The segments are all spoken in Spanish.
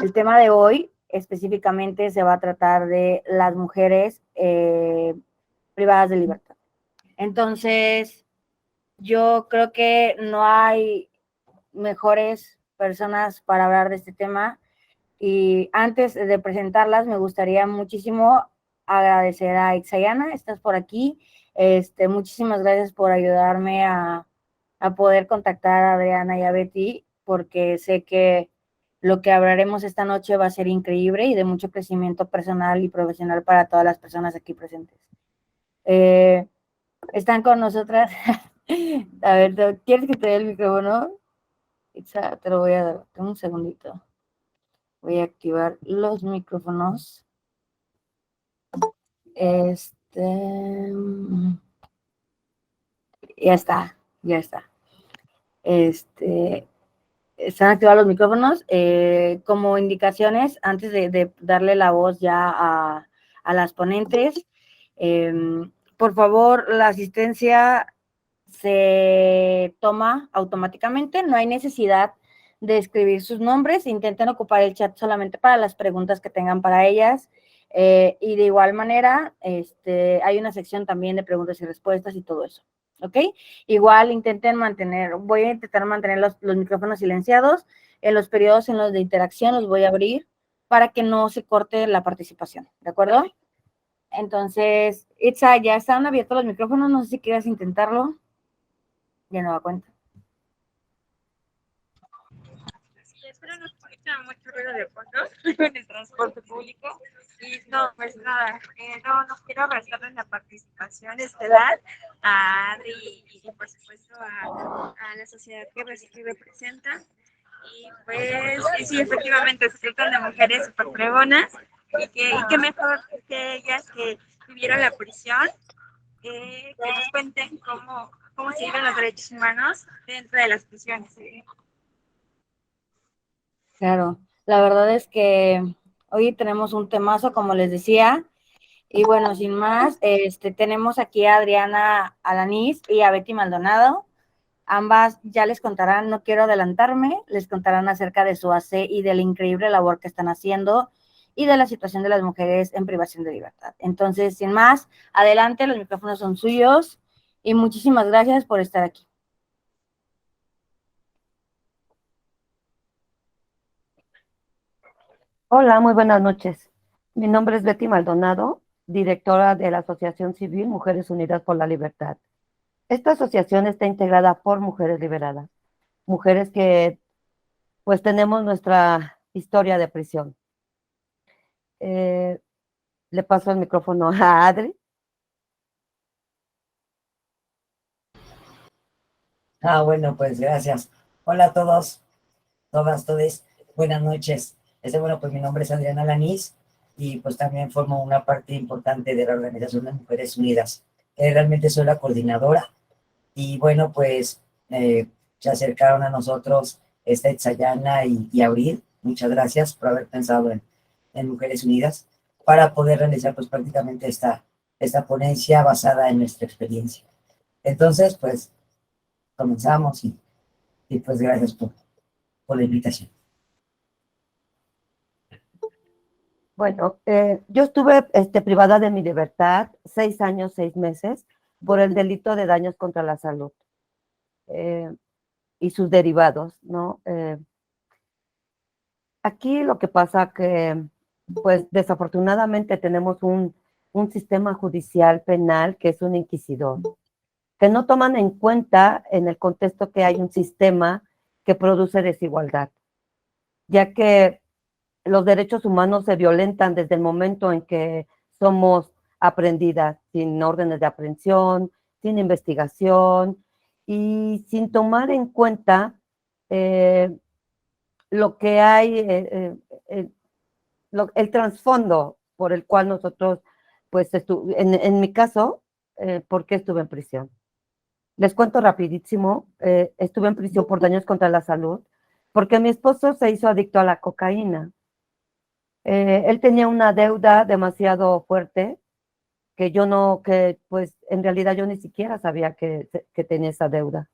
El tema de hoy específicamente se va a tratar de las mujeres privadas de libertad. Entonces, yo creo que no hay mejores personas para hablar de este tema. Y antes de presentarlas, me gustaría muchísimo agradecer a Ixayana, estás por aquí. Muchísimas gracias por ayudarme a poder contactar a Adriana y a Betty, porque sé que lo que hablaremos esta noche va a ser increíble y de mucho crecimiento personal y profesional para todas las personas aquí presentes. Están con nosotras. A ver, ¿quieres que te dé el micrófono? Itza, te lo voy a dar. Un segundito. Voy a activar los micrófonos. Ya está, ya está. Están activados los micrófonos. Como indicaciones, antes de darle la voz ya a las ponentes, por favor, la asistencia se toma automáticamente, no hay necesidad de escribir sus nombres, intenten ocupar el chat solamente para las preguntas que tengan para ellas, y de igual manera, hay una sección también de preguntas y respuestas y todo eso, ¿ok? Igual voy a intentar mantener los micrófonos silenciados, en los periodos en los de interacción los voy a abrir para que no se corte la participación, ¿de acuerdo? Entonces, Itza, ya están abiertos los micrófonos, no sé si quieras intentarlo. Ya no da cuenta. Sí, espero no escuchar mucho ruido de fondo en el transporte público. Y no, pues nada, no quiero restarle la participación estelar a Adri y por supuesto a la sociedad que representa. Y pues sí, efectivamente se tratan de mujeres súper fregonas y que mejor que ellas que vivieron la prisión, que nos cuenten cómo se viven los derechos humanos dentro de las prisiones. Claro, la verdad es que hoy tenemos un temazo, como les decía, y bueno, sin más, tenemos aquí a Adriana Alanís y a Betty Maldonado. Ambas ya les contarán, no quiero adelantarme, les contarán acerca de su AC y de la increíble labor que están haciendo y de la situación de las mujeres en privación de libertad. Entonces, sin más, adelante, los micrófonos son suyos y muchísimas gracias por estar aquí. Hola, muy buenas noches. Mi nombre es Betty Maldonado, directora de la Asociación Civil Mujeres Unidas por la Libertad. Esta asociación está integrada por mujeres liberadas, mujeres que pues tenemos nuestra historia de prisión. Eh, Le paso el micrófono a Adri. Bueno, pues gracias. Hola a todos, todas, todes. Buenas noches. Bueno, pues mi nombre es Adriana Lanís y pues también formo una parte importante de la Organización de Mujeres Unidas. Realmente soy la coordinadora y bueno, pues se acercaron a nosotros Itzayana y Abril. Muchas gracias por haber pensado en Mujeres Unidas para poder realizar pues prácticamente esta ponencia basada en nuestra experiencia. Entonces, pues comenzamos y pues gracias por la invitación. Bueno, yo estuve privada de mi libertad 6 años, 6 meses por el delito de daños contra la salud y sus derivados, ¿no? Aquí lo que pasa que, pues desafortunadamente tenemos un sistema judicial penal que es un inquisidor, que no toman en cuenta en el contexto que hay un sistema que produce desigualdad, ya que los derechos humanos se violentan desde el momento en que somos aprendidas, sin órdenes de aprehensión, sin investigación y sin tomar en cuenta eh, lo que hay, el trasfondo por el cual nosotros, pues, en mi caso, ¿por qué estuve en prisión? Les cuento rapidísimo, estuve en prisión por daños contra la salud, porque mi esposo se hizo adicto a la cocaína. Él tenía una deuda demasiado fuerte que yo no, que pues en realidad yo ni siquiera sabía que tenía esa deuda.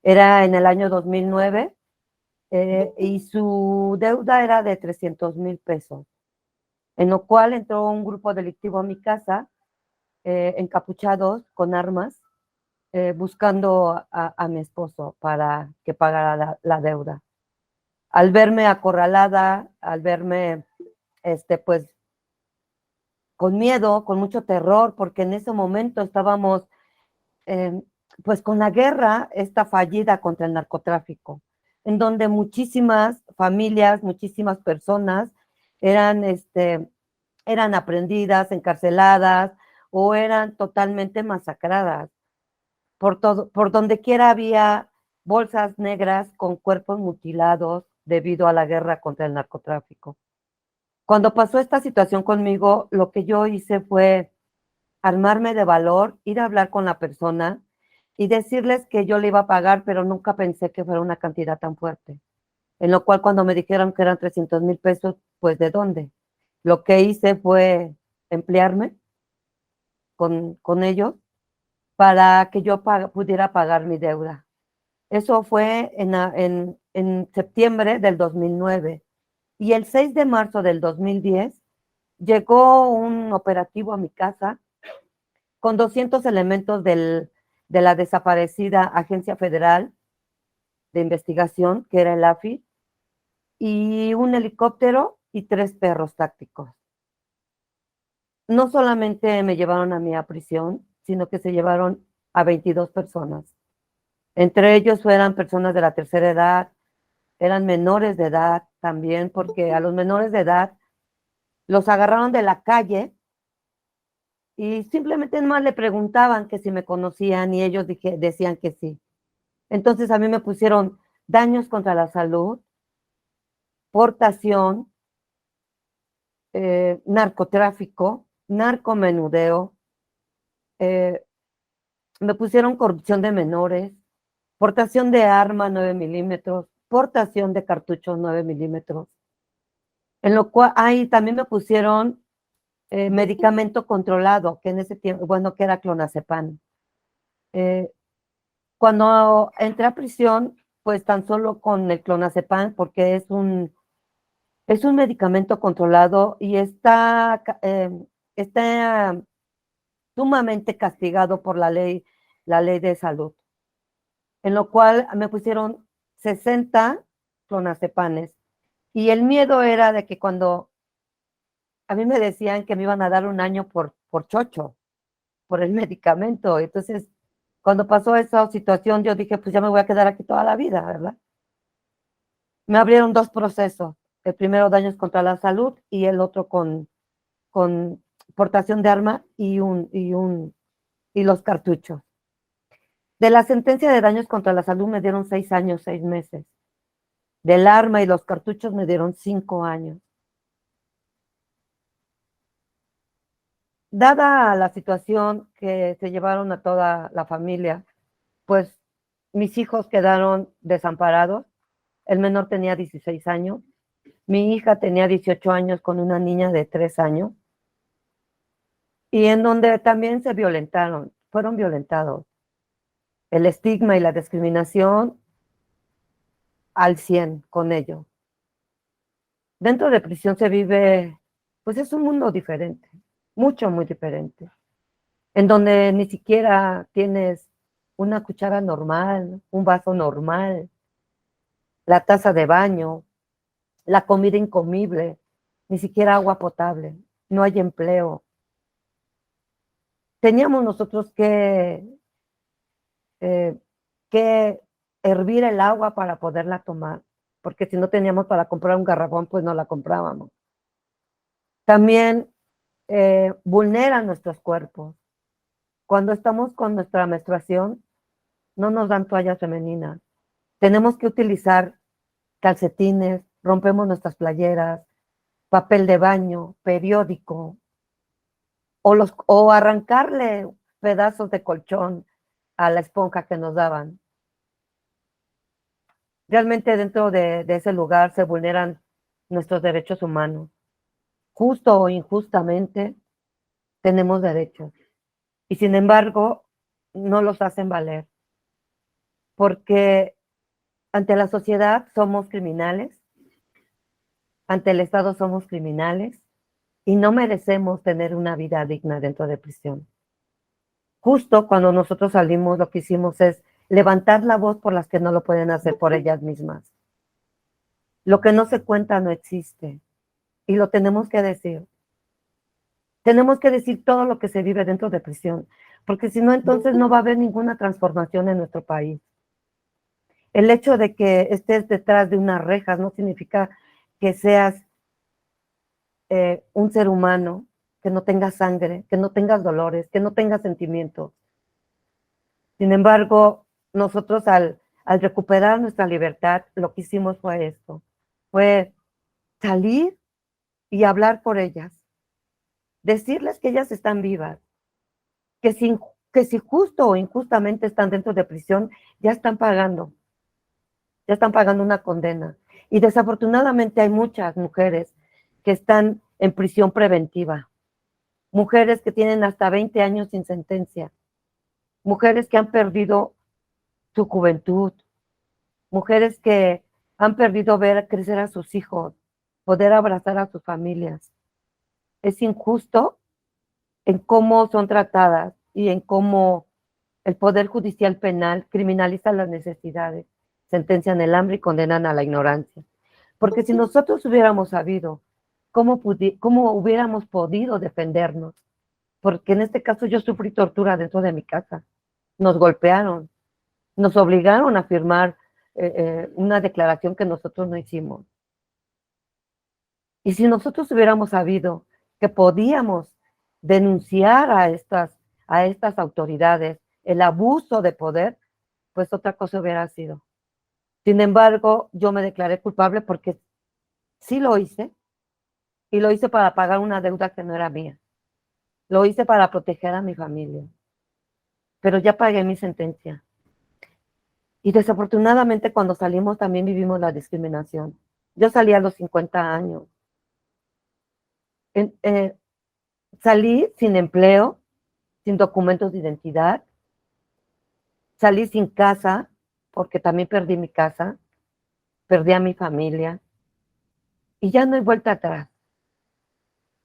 Era en el año 2009 y su deuda era de 300,000 pesos, en lo cual entró un grupo delictivo a mi casa, encapuchados con armas, buscando a mi esposo para que pagara la deuda. Al verme acorralada, al verme, pues, con miedo, con mucho terror, porque en ese momento estábamos, eh, pues, con la guerra esta fallida contra el narcotráfico, en donde muchísimas familias, muchísimas personas eran, eran aprendidas, encarceladas o eran totalmente masacradas. Por donde quiera había bolsas negras con cuerpos mutilados debido a la guerra contra el narcotráfico. Cuando pasó esta situación conmigo, lo que yo hice fue armarme de valor, ir a hablar con la persona y decirles que yo le iba a pagar, pero nunca pensé que fuera una cantidad tan fuerte. En lo cual, cuando me dijeron que eran 300,000 pesos, pues ¿de dónde? Lo que hice fue emplearme con ellos para que yo pudiera pagar mi deuda. Eso fue en septiembre del 2009. Y el 6 de marzo del 2010 llegó un operativo a mi casa con 200 elementos de la desaparecida Agencia Federal de Investigación, que era el AFI, y un helicóptero y 3 perros tácticos. No solamente me llevaron a mí a prisión, sino que se llevaron a 22 personas. Entre ellos eran personas de la tercera edad, eran menores de edad también, porque a los menores de edad los agarraron de la calle y simplemente más le preguntaban que si me conocían y ellos decían que sí. Entonces a mí me pusieron daños contra la salud, portación, narcotráfico, narcomenudeo, me pusieron corrupción de menores, portación de arma 9 milímetros, portación de cartuchos 9 milímetros, en lo cual ahí también me pusieron medicamento controlado, que en ese tiempo, bueno, que era clonazepam. Cuando entré a prisión, pues tan solo con el clonazepam, porque es un medicamento controlado y está sumamente castigado por la ley de salud, en lo cual me pusieron 60 clonazepanes. Y el miedo era de que cuando a mí me decían que me iban a dar un año por chocho, por el medicamento. Entonces, cuando pasó esa situación, yo dije, pues ya me voy a quedar aquí toda la vida, ¿verdad? Me abrieron 2 procesos. El primero, daños contra la salud, y el otro con portación de arma y los cartuchos. De la sentencia de daños contra la salud me dieron 6 años, 6 meses. Del arma y los cartuchos me dieron 5 años. Dada la situación que se llevaron a toda la familia, pues mis hijos quedaron desamparados. El menor tenía 16 años. Mi hija tenía 18 años con una niña de 3 años. Y en donde también fueron violentados. El estigma y la discriminación al 100 con ello. Dentro de prisión se vive, pues es un mundo diferente, mucho, muy diferente, en donde ni siquiera tienes una cuchara normal, un vaso normal, la taza de baño, la comida incomible, ni siquiera agua potable, no hay empleo. Teníamos nosotros que hervir el agua para poderla tomar, porque si no teníamos para comprar un garrafón, pues no la comprábamos. También vulneran nuestros cuerpos. Cuando estamos con nuestra menstruación, no nos dan toallas femeninas. Tenemos que utilizar calcetines, rompemos nuestras playeras, papel de baño, periódico, o arrancarle pedazos de colchón a la esponja que nos daban. Realmente dentro de ese lugar se vulneran nuestros derechos humanos. Justo o injustamente tenemos derechos. Y sin embargo, no los hacen valer. Porque ante la sociedad somos criminales, ante el Estado somos criminales y no merecemos tener una vida digna dentro de prisión. Justo cuando nosotros salimos, lo que hicimos es levantar la voz por las que no lo pueden hacer por ellas mismas. Lo que no se cuenta no existe y lo tenemos que decir. Tenemos que decir todo lo que se vive dentro de prisión, porque si no, entonces no va a haber ninguna transformación en nuestro país. El hecho de que estés detrás de unas rejas no significa que seas un ser humano, que no tengas sangre, que no tengas dolores, que no tengas sentimientos. Sin embargo, nosotros al recuperar nuestra libertad, lo que hicimos fue esto, fue salir y hablar por ellas, decirles que ellas están vivas, que si justo o injustamente están dentro de prisión, ya están pagando una condena. Y desafortunadamente hay muchas mujeres que están en prisión preventiva, mujeres que tienen hasta 20 años sin sentencia, mujeres que han perdido su juventud, mujeres que han perdido ver crecer a sus hijos, poder abrazar a sus familias. Es injusto en cómo son tratadas y en cómo el Poder Judicial Penal criminaliza las necesidades, sentencian el hambre y condenan a la ignorancia. Porque si nosotros hubiéramos sabido cómo hubiéramos podido defendernos, porque en este caso yo sufrí tortura dentro de mi casa, nos golpearon, nos obligaron a firmar una declaración que nosotros no hicimos. Y si nosotros hubiéramos sabido que podíamos denunciar a estas autoridades el abuso de poder, pues otra cosa hubiera sido. Sin embargo, yo me declaré culpable porque sí lo hice, y lo hice para pagar una deuda que no era mía. Lo hice para proteger a mi familia. Pero ya pagué mi sentencia. Y desafortunadamente cuando salimos también vivimos la discriminación. Yo salí a los 50 años. Salí sin empleo, sin documentos de identidad. Salí sin casa, porque también perdí mi casa, perdí a mi familia. Y ya no hay vuelta atrás.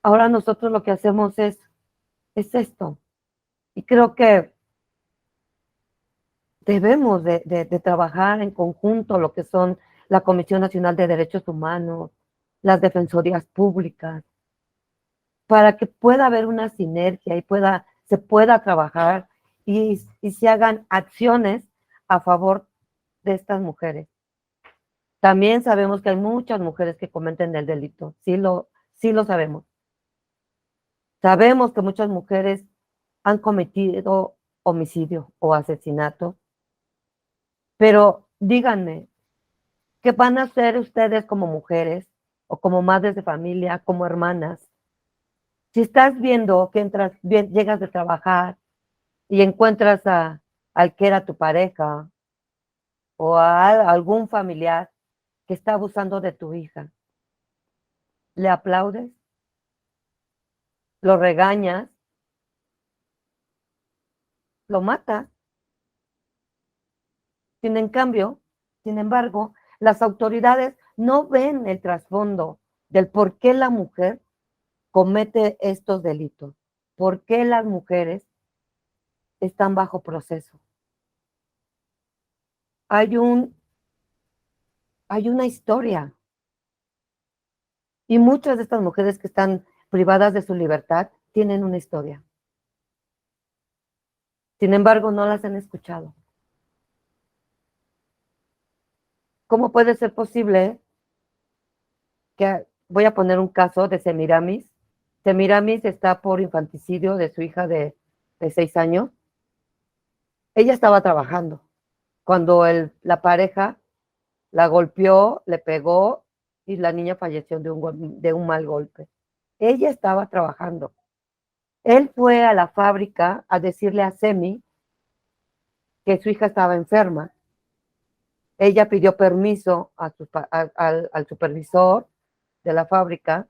Ahora nosotros lo que hacemos es esto. Y creo que debemos de trabajar en conjunto lo que son la Comisión Nacional de Derechos Humanos, las defensorías públicas, para que pueda haber una sinergia y se pueda trabajar y se hagan acciones a favor de estas mujeres. También sabemos que hay muchas mujeres que cometen el delito, sí lo sabemos. Sabemos que muchas mujeres han cometido homicidio o asesinato, pero díganme, ¿qué van a hacer ustedes como mujeres o como madres de familia, como hermanas? Si estás viendo que llegas de trabajar y encuentras al que era tu pareja o a algún familiar que está abusando de tu hija, ¿le aplaudes? ¿Lo regañas? ¿Lo matas? Sin embargo, las autoridades no ven el trasfondo del por qué la mujer comete estos delitos, por qué las mujeres están bajo proceso. Hay una historia y muchas de estas mujeres que están privadas de su libertad tienen una historia. Sin embargo, no las han escuchado. ¿Cómo puede ser posible que, voy a poner un caso de Semiramis? Semiramis está por infanticidio de su hija de 6 años. Ella estaba trabajando cuando la pareja la golpeó, le pegó y la niña falleció de un mal golpe. Ella estaba trabajando. Él fue a la fábrica a decirle a Semi que su hija estaba enferma. Ella pidió permiso al supervisor de la fábrica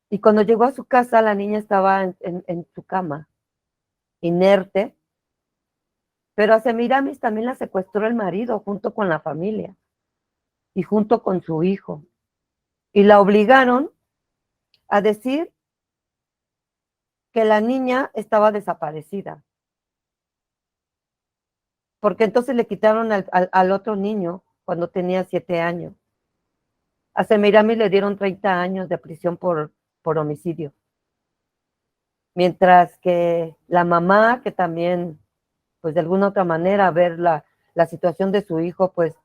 y cuando llegó a su casa la niña estaba en su cama, inerte, Pero a Semiramis también la secuestró el marido junto con la familia y junto con su hijo. Y la obligaron a decir que la niña estaba desaparecida. Porque entonces le quitaron al otro niño cuando tenía 7 años. A Semiramis le dieron 30 años de prisión por homicidio. Mientras que la mamá, que también, pues de alguna otra manera, ver la situación de su hijo, pues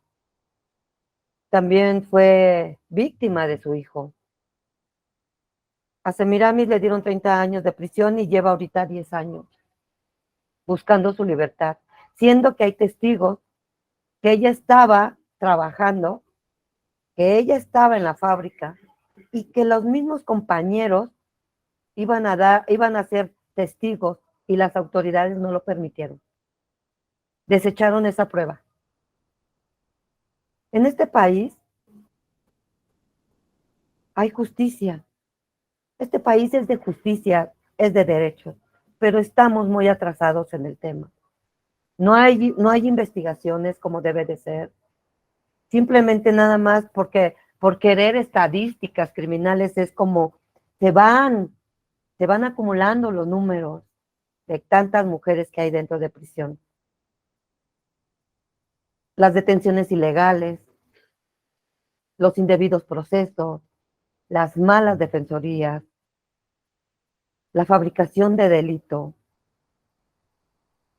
también fue víctima de su hijo. A Semiramis le dieron 30 años de prisión y lleva ahorita 10 años buscando su libertad, siendo que hay testigos que ella estaba trabajando, que ella estaba en la fábrica y que los mismos compañeros iban a ser testigos y las autoridades no lo permitieron. Desecharon esa prueba. En este país hay justicia. Este país es de justicia, es de derechos, pero estamos muy atrasados en el tema. No hay investigaciones como debe de ser. Simplemente nada más por querer estadísticas criminales es como se van acumulando los números de tantas mujeres que hay dentro de prisión. Las detenciones ilegales, los indebidos procesos, las malas defensorías, la fabricación de delito.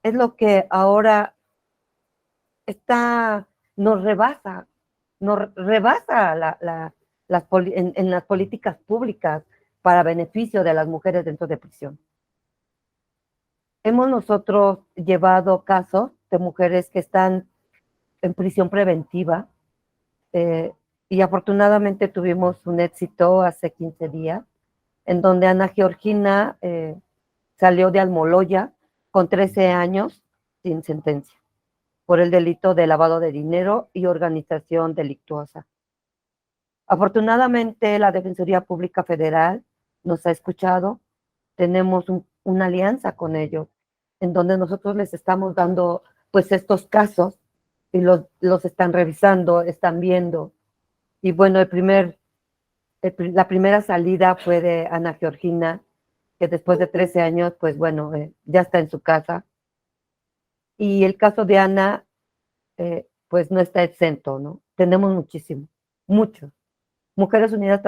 Es lo que ahora nos rebasa en las políticas públicas para beneficio de las mujeres dentro de prisión. Hemos nosotros llevado casos de mujeres que están en prisión preventiva y afortunadamente tuvimos un éxito hace 15 días en donde Ana Georgina salió de Almoloya con 13 años sin sentencia por el delito de lavado de dinero y organización delictuosa. Afortunadamente, la Defensoría Pública Federal nos ha escuchado, tenemos una alianza con ellos, en donde nosotros les estamos dando pues estos casos y los están revisando, están viendo. Y bueno, la primera salida fue de Ana Georgina, que después de 13 años, pues bueno, ya está en su casa. Y el caso de Ana, pues no está exento, ¿no? Tenemos muchísimo, muchos. Mujeres Unidas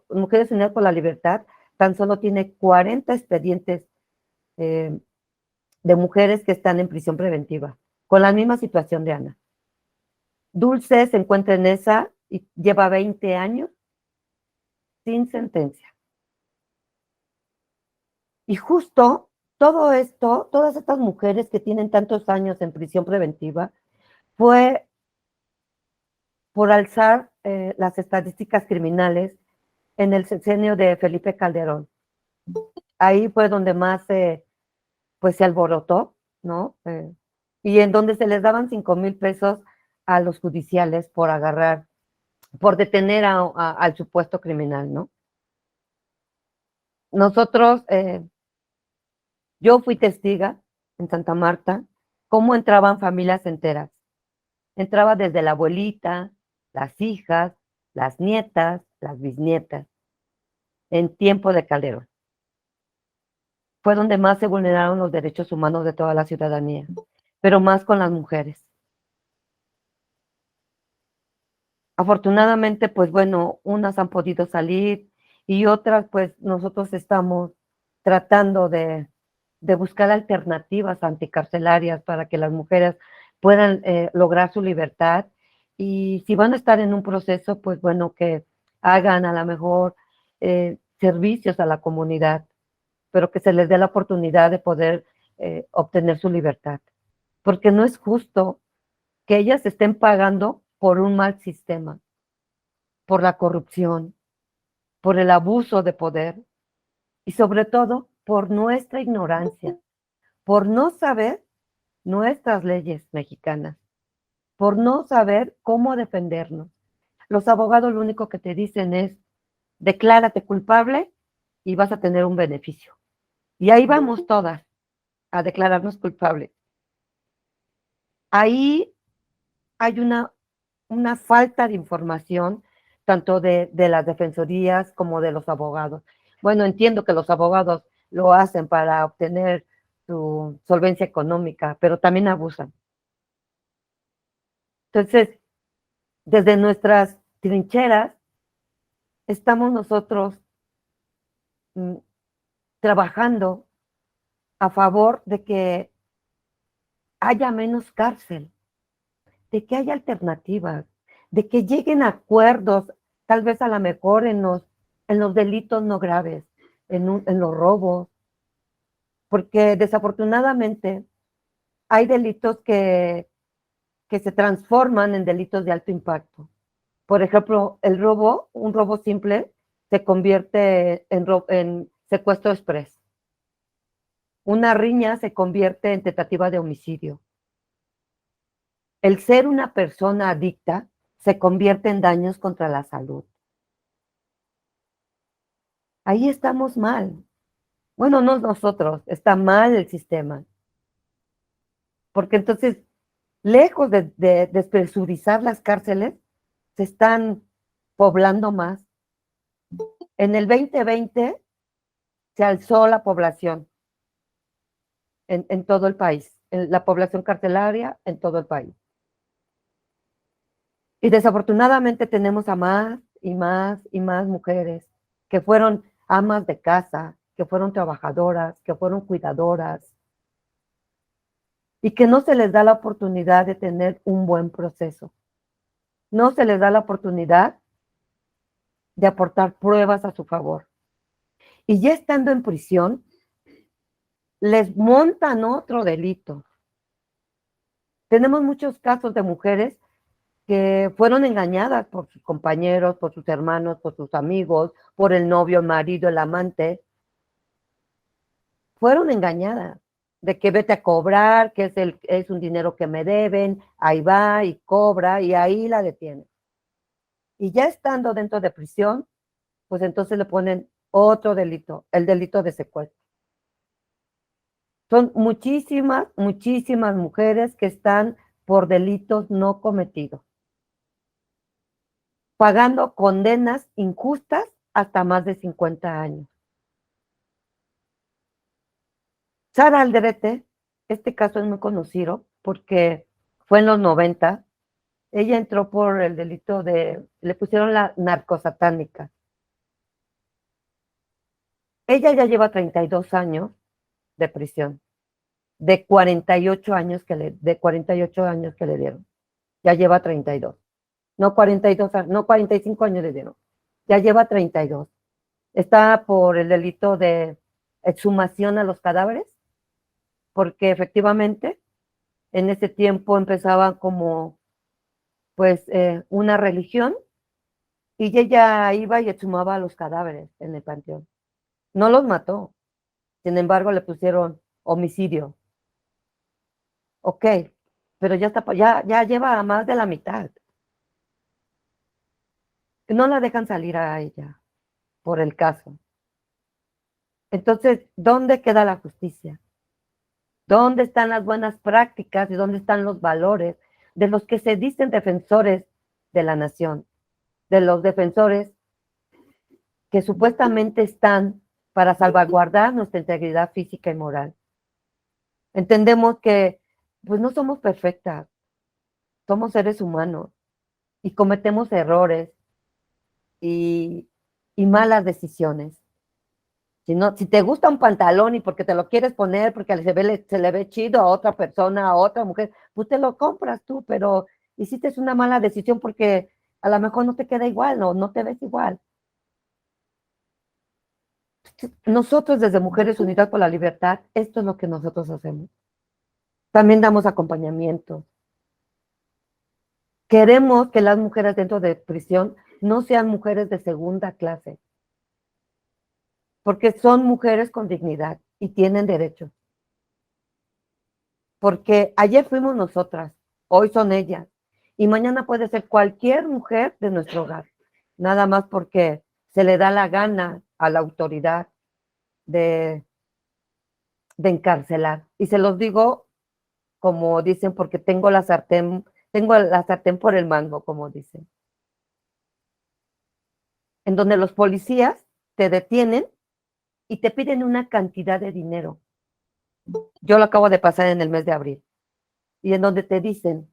Mujeres Unidas por la Libertad, tan solo tiene 40 expedientes de mujeres que están en prisión preventiva, con la misma situación de Ana. Dulce se encuentra en esa y lleva 20 años sin sentencia. Y justo todo esto, todas estas mujeres que tienen tantos años en prisión preventiva, fue por alzar las estadísticas criminales en el sexenio de Felipe Calderón. Ahí fue donde más pues se alborotó, ¿no? Y en donde se les daban 5,000 pesos a los judiciales por detener al supuesto criminal, ¿no? Nosotros, yo fui testiga en Santa Marta, cómo entraban familias enteras. Entraba desde la abuelita, las hijas, las nietas, las bisnietas, en tiempo de Calderón. Fue donde más se vulneraron los derechos humanos de toda la ciudadanía, pero más con las mujeres. Afortunadamente, pues bueno, unas han podido salir y otras, pues nosotros estamos tratando de buscar alternativas anticarcelarias para que las mujeres puedan lograr su libertad. Y si van a estar en un proceso, pues bueno, que hagan a lo mejor servicios a la comunidad, pero que se les dé la oportunidad de poder obtener su libertad. Porque no es justo que ellas estén pagando por un mal sistema, por la corrupción, por el abuso de poder y sobre todo por nuestra ignorancia, por no saber nuestras leyes mexicanas, por no saber cómo defendernos. Los abogados lo único que te dicen es, declárate culpable y vas a tener un beneficio. Y ahí vamos todas a declararnos culpables. Ahí hay una falta de información, tanto de las defensorías como de los abogados. Bueno, entiendo que los abogados lo hacen para obtener su solvencia económica, pero también abusan. Entonces, desde nuestras trincheras, estamos nosotros mm, trabajando a favor de que haya menos cárcel, de que haya alternativas, de que lleguen a acuerdos, tal vez a lo mejor en los delitos no graves, en los robos, porque desafortunadamente hay delitos que se transforman en delitos de alto impacto. Por ejemplo, el robo, un robo simple, se convierte en secuestro express. Una riña se convierte en tentativa de homicidio. El ser una persona adicta se convierte en daños contra la salud. Ahí estamos mal. Bueno, no nosotros, está mal el sistema. Porque entonces, lejos de despresurizar las cárceles, se están poblando más. En el 2020 se alzó la población en todo el país, en la población carcelaria en todo el país. Y desafortunadamente tenemos a más y más y más mujeres que fueron amas de casa, que fueron trabajadoras, que fueron cuidadoras, y que no se les da la oportunidad de tener un buen proceso. No se les da la oportunidad de aportar pruebas a su favor. Y ya estando en prisión, les montan otro delito. Tenemos muchos casos de mujeres que fueron engañadas por sus compañeros, por sus hermanos, por sus amigos, por el novio, el marido, el amante. Fueron engañadas de que vete a cobrar, que es un dinero que me deben, ahí va y cobra y ahí la detienen. Y ya estando dentro de prisión, pues entonces le ponen otro delito, el delito de secuestro. Son muchísimas, muchísimas mujeres que están por delitos no cometidos, pagando condenas injustas hasta más de 50 años. Sara Alderete, este caso es muy conocido porque fue en los 90. Ella entró por el delito le pusieron la narcosatánica. Ella ya lleva 32 años de prisión, de 48 años de 48 años que le dieron. Ya lleva 32. No 42, no 45 años le dieron. Ya lleva 32. Está por el delito de exhumación a los cadáveres, porque efectivamente en ese tiempo empezaba como pues una religión y ella iba y exhumaba a los cadáveres en el panteón. No los mató, sin embargo le pusieron homicidio. Ok, pero ya lleva más de la mitad. No la dejan salir a ella por el caso. Entonces, ¿dónde queda la justicia? ¿Dónde están las buenas prácticas y dónde están los valores de los que se dicen defensores de la nación? De los defensores que supuestamente están para salvaguardar nuestra integridad física y moral. Entendemos que pues no somos perfectas, somos seres humanos y cometemos errores y, y malas decisiones. Si te gusta un pantalón y porque te lo quieres poner, porque se le ve chido a otra persona, a otra mujer, pues te lo compras tú, pero hiciste una mala decisión porque a lo mejor no te queda igual, no te ves igual. Nosotros desde Mujeres Unidas por la Libertad, esto es lo que nosotros hacemos. También damos acompañamiento. Queremos que las mujeres dentro de prisión no sean mujeres de segunda clase, porque son mujeres con dignidad y tienen derechos. Porque ayer fuimos nosotras, hoy son ellas, y mañana puede ser cualquier mujer de nuestro hogar, nada más porque se le da la gana a la autoridad de encarcelar. Y se los digo como dicen, porque tengo la sartén por el mango, como dicen. En donde los policías te detienen y te piden una cantidad de dinero. Yo lo acabo de pasar en el mes de abril. Y en donde te dicen,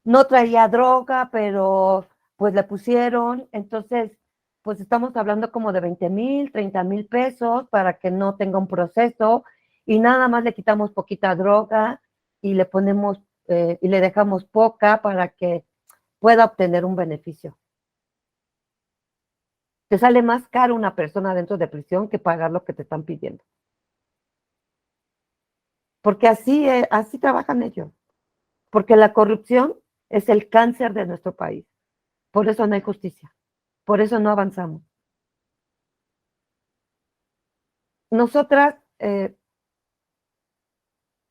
no traía droga, pero pues le pusieron, entonces, pues estamos hablando como de 20,000, 30,000 pesos para que no tenga un proceso y nada más le quitamos poquita droga y le ponemos y le dejamos poca para que pueda obtener un beneficio. Te sale más caro una persona dentro de prisión que pagar lo que te están pidiendo. Porque así trabajan ellos. Porque la corrupción es el cáncer de nuestro país. Por eso no hay justicia. Por eso no avanzamos. Nosotras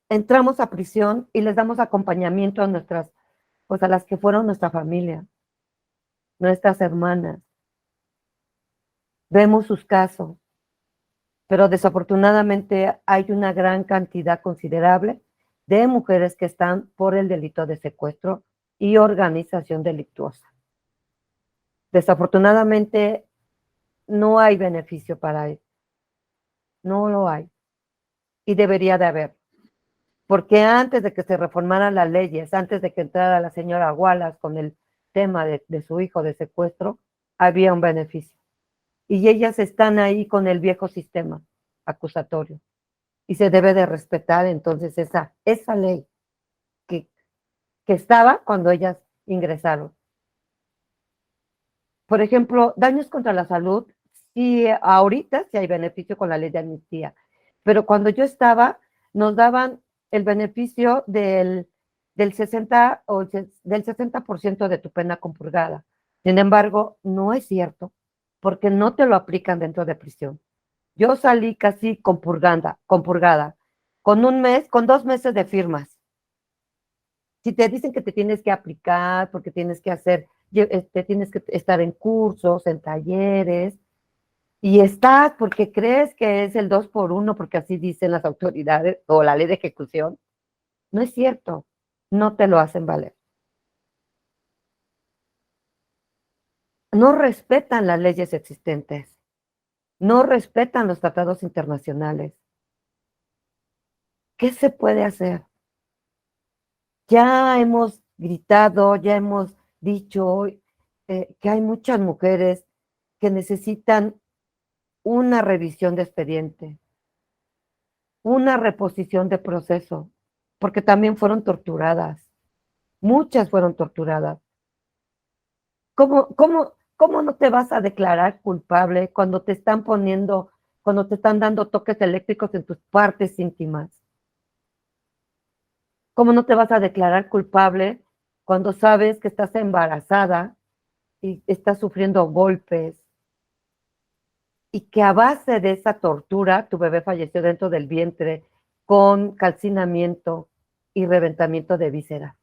entramos a prisión y les damos acompañamiento a pues a las que fueron nuestra familia, nuestras hermanas. Vemos sus casos, pero desafortunadamente hay una gran cantidad considerable de mujeres que están por el delito de secuestro y organización delictuosa. Desafortunadamente no hay beneficio para ello. No lo hay. Y debería de haber. Porque antes de que se reformaran las leyes, antes de que entrara la señora Wallace con el tema de su hijo de secuestro, había un beneficio. Y ellas están ahí con el viejo sistema acusatorio. Y se debe de respetar entonces esa ley que, que estaba cuando ellas ingresaron. Por ejemplo, daños contra la salud, sí, ahorita sí hay beneficio con la ley de amnistía, pero cuando yo estaba, nos daban el beneficio del 60 o del 60% de tu pena compurgada. Sin embargo, no es cierto, porque no te lo aplican dentro de prisión. Yo salí casi compurgada, con un mes, con 2 meses de firmas. Si te dicen que te tienes que aplicar, porque tienes que tienes que estar en cursos, en talleres, y estás porque crees que es el 2 por 1, porque así dicen las autoridades o la ley de ejecución, no es cierto, no te lo hacen valer. No respetan las leyes existentes, no respetan los tratados internacionales. ¿Qué se puede hacer? Ya hemos gritado, ya hemos dicho que hay muchas mujeres que necesitan una revisión de expediente, una reposición de proceso, porque también fueron torturadas. Muchas fueron torturadas. ¿Cómo no te vas a declarar culpable cuando te están dando toques eléctricos en tus partes íntimas? ¿Cómo no te vas a declarar culpable cuando sabes que estás embarazada y estás sufriendo golpes y que a base de esa tortura tu bebé falleció dentro del vientre con calcinamiento y reventamiento de vísceras?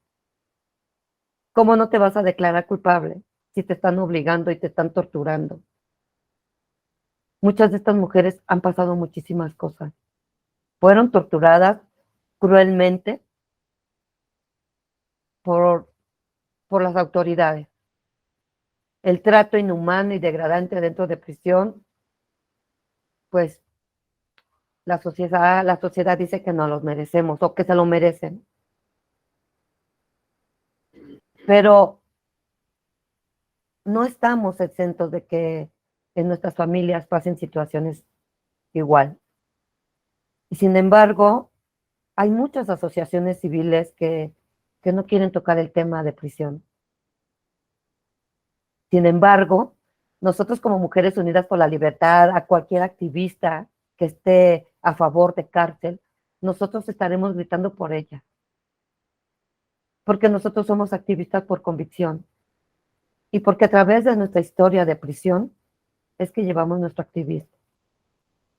¿Cómo no te vas a declarar culpable si te están obligando y te están torturando? Muchas de estas mujeres han pasado muchísimas cosas. Fueron torturadas cruelmente por, por las autoridades. El trato inhumano y degradante dentro de prisión, pues la sociedad dice que no los merecemos o que se lo merecen. Pero no estamos exentos de que en nuestras familias pasen situaciones igual. Y sin embargo, hay muchas asociaciones civiles que no quieren tocar el tema de prisión. Sin embargo, nosotros como Mujeres Unidas por la Libertad, a cualquier activista que esté a favor de cárcel, nosotros estaremos gritando por ella. Porque nosotros somos activistas por convicción. Y porque a través de nuestra historia de prisión es que llevamos nuestro activismo.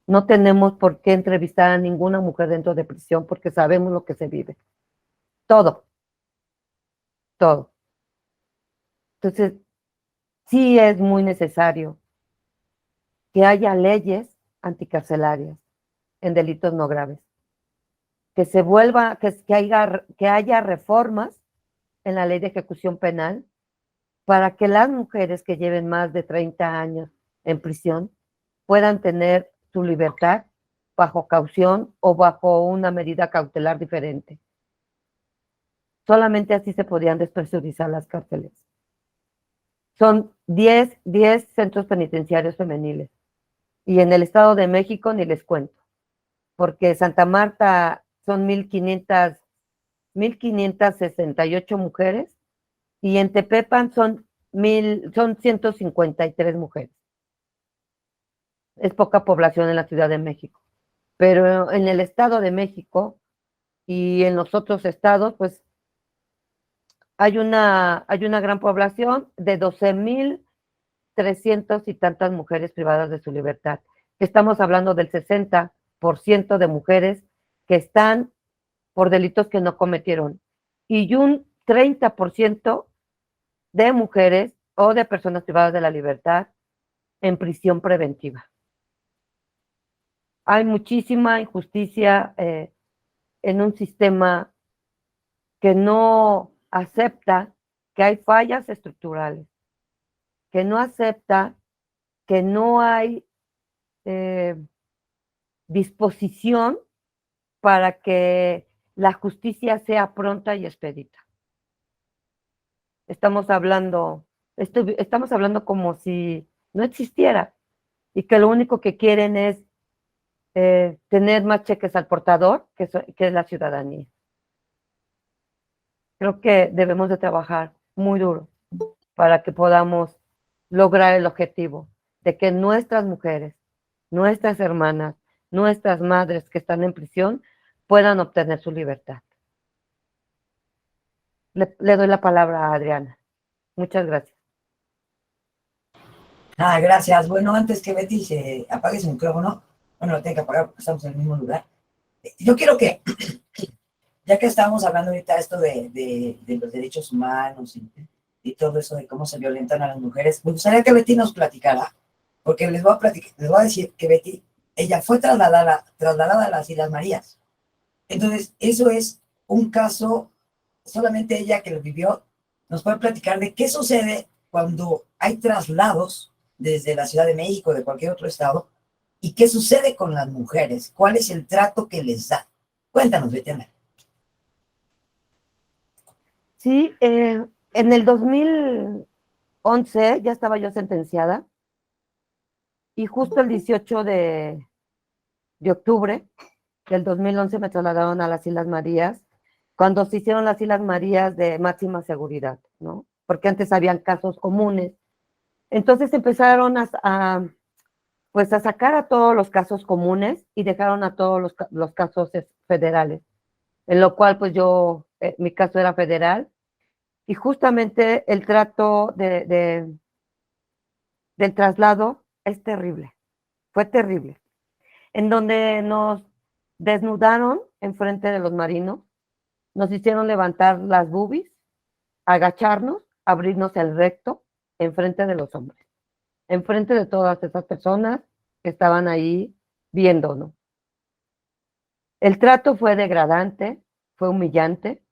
No tenemos por qué entrevistar a ninguna mujer dentro de prisión porque sabemos lo que se vive. Todo. Todo. Entonces, sí es muy necesario que haya leyes anticarcelarias en delitos no graves, que que haya reformas en la ley de ejecución penal para que las mujeres que lleven más de 30 años en prisión puedan tener su libertad bajo caución o bajo una medida cautelar diferente. Solamente así se podían despresurizar las cárceles. Son 10 centros penitenciarios femeniles. Y en el Estado de México ni les cuento, porque Santa Marta son 1,568 mujeres y en Tepepan son 153 mujeres. Es poca población en la Ciudad de México. Pero en el Estado de México y en los otros estados, pues hay una gran población de 12,300 y tantas mujeres privadas de su libertad. Estamos hablando del 60% de mujeres que están por delitos que no cometieron y un 30% de mujeres o de personas privadas de la libertad en prisión preventiva. Hay muchísima injusticia en un sistema que no acepta que hay fallas estructurales, que no acepta que no hay disposición para que la justicia sea pronta y expedita. Estamos hablando como si no existiera y que lo único que quieren es tener más cheques al portador que es la ciudadanía. Creo que debemos de trabajar muy duro para que podamos lograr el objetivo de que nuestras mujeres, nuestras hermanas, nuestras madres que están en prisión puedan obtener su libertad. Le doy la palabra a Adriana. Muchas gracias. Gracias. Bueno, antes que Betty se apague su micrófono, bueno, lo tengo que apagar porque estamos en el mismo lugar. Yo quiero que, ya que estábamos hablando ahorita esto de los derechos humanos y todo eso de cómo se violentan a las mujeres, me gustaría que Betty nos platicara, porque les voy a decir que Betty, ella fue trasladada a las Islas Marías. Entonces, eso es un caso, solamente ella que lo vivió, nos puede platicar de qué sucede cuando hay traslados desde la Ciudad de México, de cualquier otro estado, y qué sucede con las mujeres, cuál es el trato que les da. Cuéntanos, Betty. Sí, en el 2011 ya estaba yo sentenciada y justo el 18 de octubre del 2011 me trasladaron a las Islas Marías, cuando se hicieron las Islas Marías de máxima seguridad, ¿no? Porque antes habían casos comunes. Entonces empezaron pues a sacar a todos los casos comunes y dejaron a todos los casos federales, en lo cual pues mi caso era federal, y justamente el trato del traslado es terrible, fue terrible, en donde nos desnudaron enfrente de los marinos, nos hicieron levantar las boobies, agacharnos, abrirnos el recto enfrente de los hombres, enfrente de todas esas personas que estaban ahí viéndonos. El trato fue degradante, fue humillante.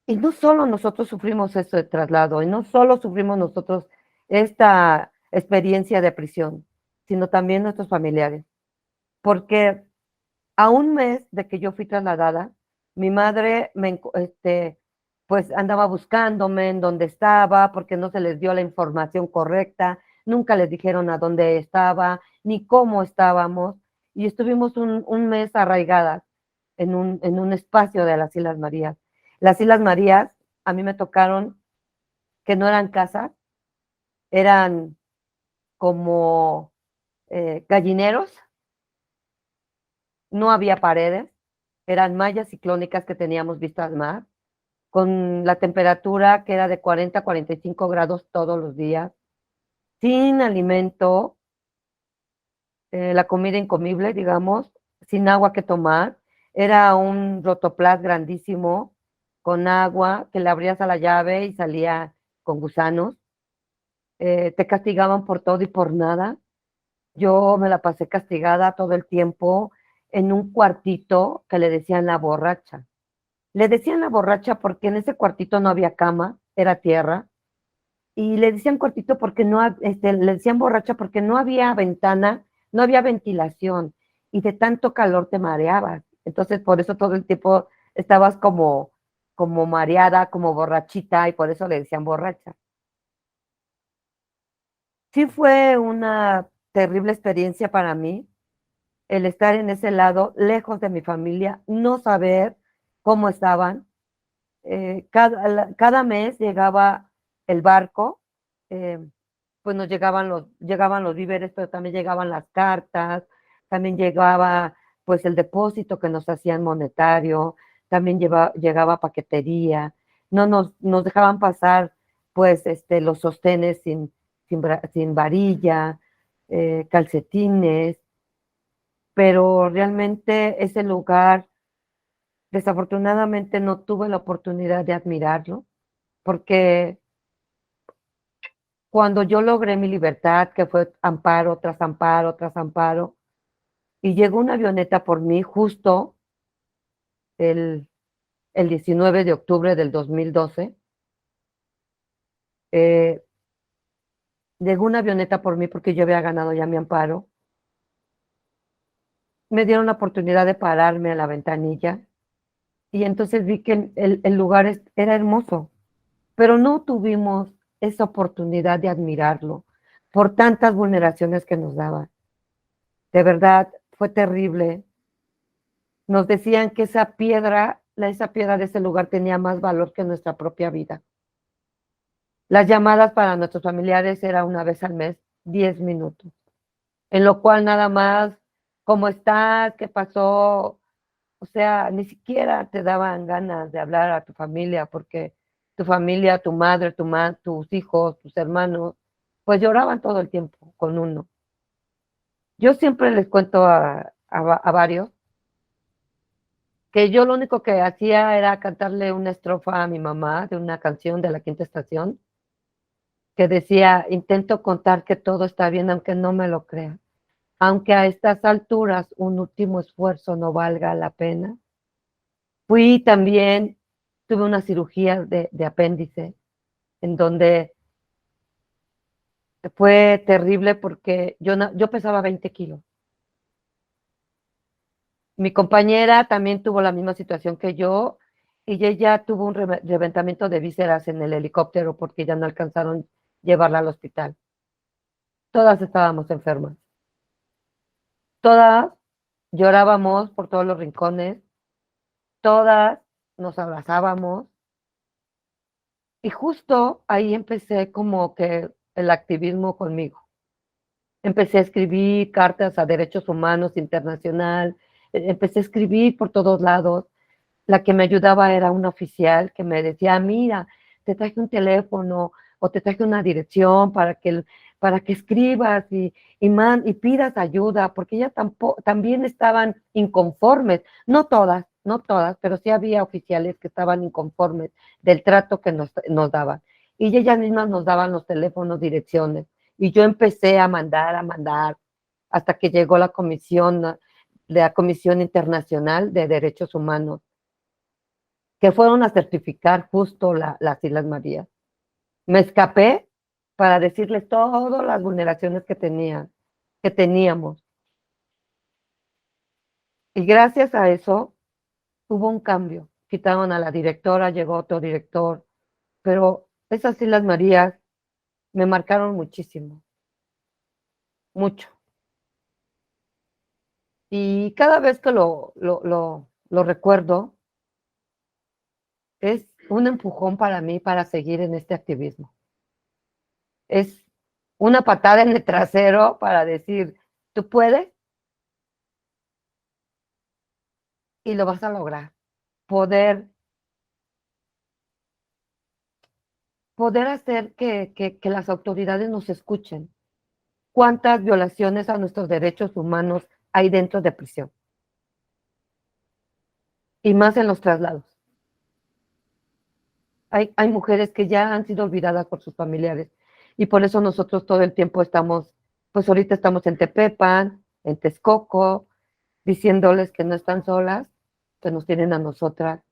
Y no solo nosotros sufrimos eso de traslado, y no solo sufrimos nosotros esta experiencia de prisión, sino también nuestros familiares. Porque a un mes de que yo fui trasladada, mi madre pues andaba buscándome en dónde estaba, porque no se les dio la información correcta, nunca les dijeron a dónde estaba, ni cómo estábamos, y estuvimos un mes arraigadas en un espacio de las Islas Marías. Las Islas Marías a mí me tocaron que no eran casas, eran como gallineros, no había paredes, eran mallas ciclónicas que teníamos vista al mar, con la temperatura que era de 40 a 45 grados todos los días, sin alimento, la comida incomible, digamos, sin agua que tomar. Era un rotoplas grandísimo con agua que le abrías a la llave y salía con gusanos. Te castigaban por todo y por nada. Yo me la pasé castigada todo el tiempo. en un cuartito que le decían la borracha. Le decían la borracha porque en ese cuartito no había cama, era tierra, y le decían cuartito porque le decían borracha porque no había ventana, no había ventilación, y de tanto calor te mareabas. Entonces, por eso todo el tiempo estabas como mareada, como borrachita, y por eso le decían borracha. Sí fue una terrible experiencia para mí, el estar en ese lado, lejos de mi familia, no saber cómo estaban. Cada mes llegaba el barco, eh, pues nos llegaban los víveres, pero también llegaban las cartas, también llegaba pues el depósito que nos hacían monetario, también llegaba paquetería, no nos dejaban pasar pues los sostenes sin varilla, calcetines, pero realmente ese lugar, desafortunadamente no tuve la oportunidad de admirarlo, porque cuando yo logré mi libertad, que fue amparo tras amparo tras amparo, y llegó una avioneta por mí justo el, el 19 de octubre del 2012, eh, llegó una avioneta por mí porque yo había ganado ya mi amparo, me dieron la oportunidad de pararme a la ventanilla, y entonces vi que el lugar era hermoso, pero no tuvimos esa oportunidad de admirarlo por tantas vulneraciones que nos daban. De verdad, fue terrible. Nos decían que esa piedra de ese lugar tenía más valor que nuestra propia vida. Las llamadas para nuestros familiares era una vez al mes, 10 minutos, en lo cual nada más, ¿cómo estás? ¿Qué pasó? O sea, ni siquiera te daban ganas de hablar a tu familia, porque tu familia, tu madre, tus hijos, tus hermanos, pues lloraban todo el tiempo con uno. Yo siempre les cuento a varios que yo lo único que hacía era cantarle una estrofa a mi mamá de una canción de la Quinta Estación, que decía, intento contar que todo está bien aunque no me lo crea, aunque a estas alturas un último esfuerzo no valga la pena. Tuve una cirugía de apéndice, en donde fue terrible porque yo pesaba 20 kilos. Mi compañera también tuvo la misma situación que yo, y ella tuvo un reventamiento de vísceras en el helicóptero porque ya no alcanzaron llevarla al hospital. Todas estábamos enfermas. Todas llorábamos por todos los rincones. Todas nos abrazábamos. Y justo ahí empecé como que el activismo conmigo. Empecé a escribir cartas a Derechos Humanos Internacional. Empecé a escribir por todos lados. La que me ayudaba era una oficial que me decía, mira, te traje un teléfono o te traje una dirección para que escribas y pidas ayuda, porque ellas también estaban inconformes, no todas, pero sí había oficiales que estaban inconformes del trato que nos daban. Y ellas mismas nos daban los teléfonos, direcciones. Y yo empecé a mandar, hasta que llegó la Comisión Internacional de Derechos Humanos, que fueron a certificar justo las Islas Marías. Me escapé para decirles todas las vulneraciones que teníamos. Y gracias a eso hubo un cambio. Quitaron a la directora, llegó otro director, pero esas Islas Marías me marcaron muchísimo, mucho. Y cada vez que lo recuerdo, es un empujón para mí para seguir en este activismo. Es una patada en el trasero para decir, tú puedes y lo vas a lograr. Poder hacer que las autoridades nos escuchen. ¿Cuántas violaciones a nuestros derechos humanos hay dentro de prisión? Y más en los traslados. Hay mujeres que ya han sido olvidadas por sus familiares, y por eso nosotros todo el tiempo estamos, pues ahorita estamos en Tepepan, en Texcoco, diciéndoles que no están solas, que nos tienen a nosotras,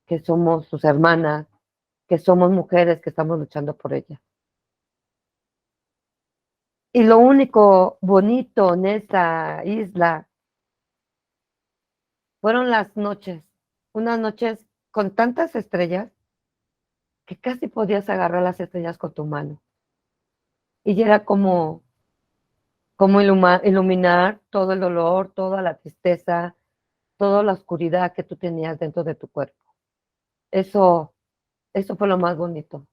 que somos sus hermanas, que somos mujeres que estamos luchando por ellas. Y lo único bonito en esa isla fueron las noches, unas noches con tantas estrellas que casi podías agarrar las estrellas con tu mano. Y era como iluminar todo el dolor, toda la tristeza, toda la oscuridad que tú tenías dentro de tu cuerpo. Eso fue lo más bonito.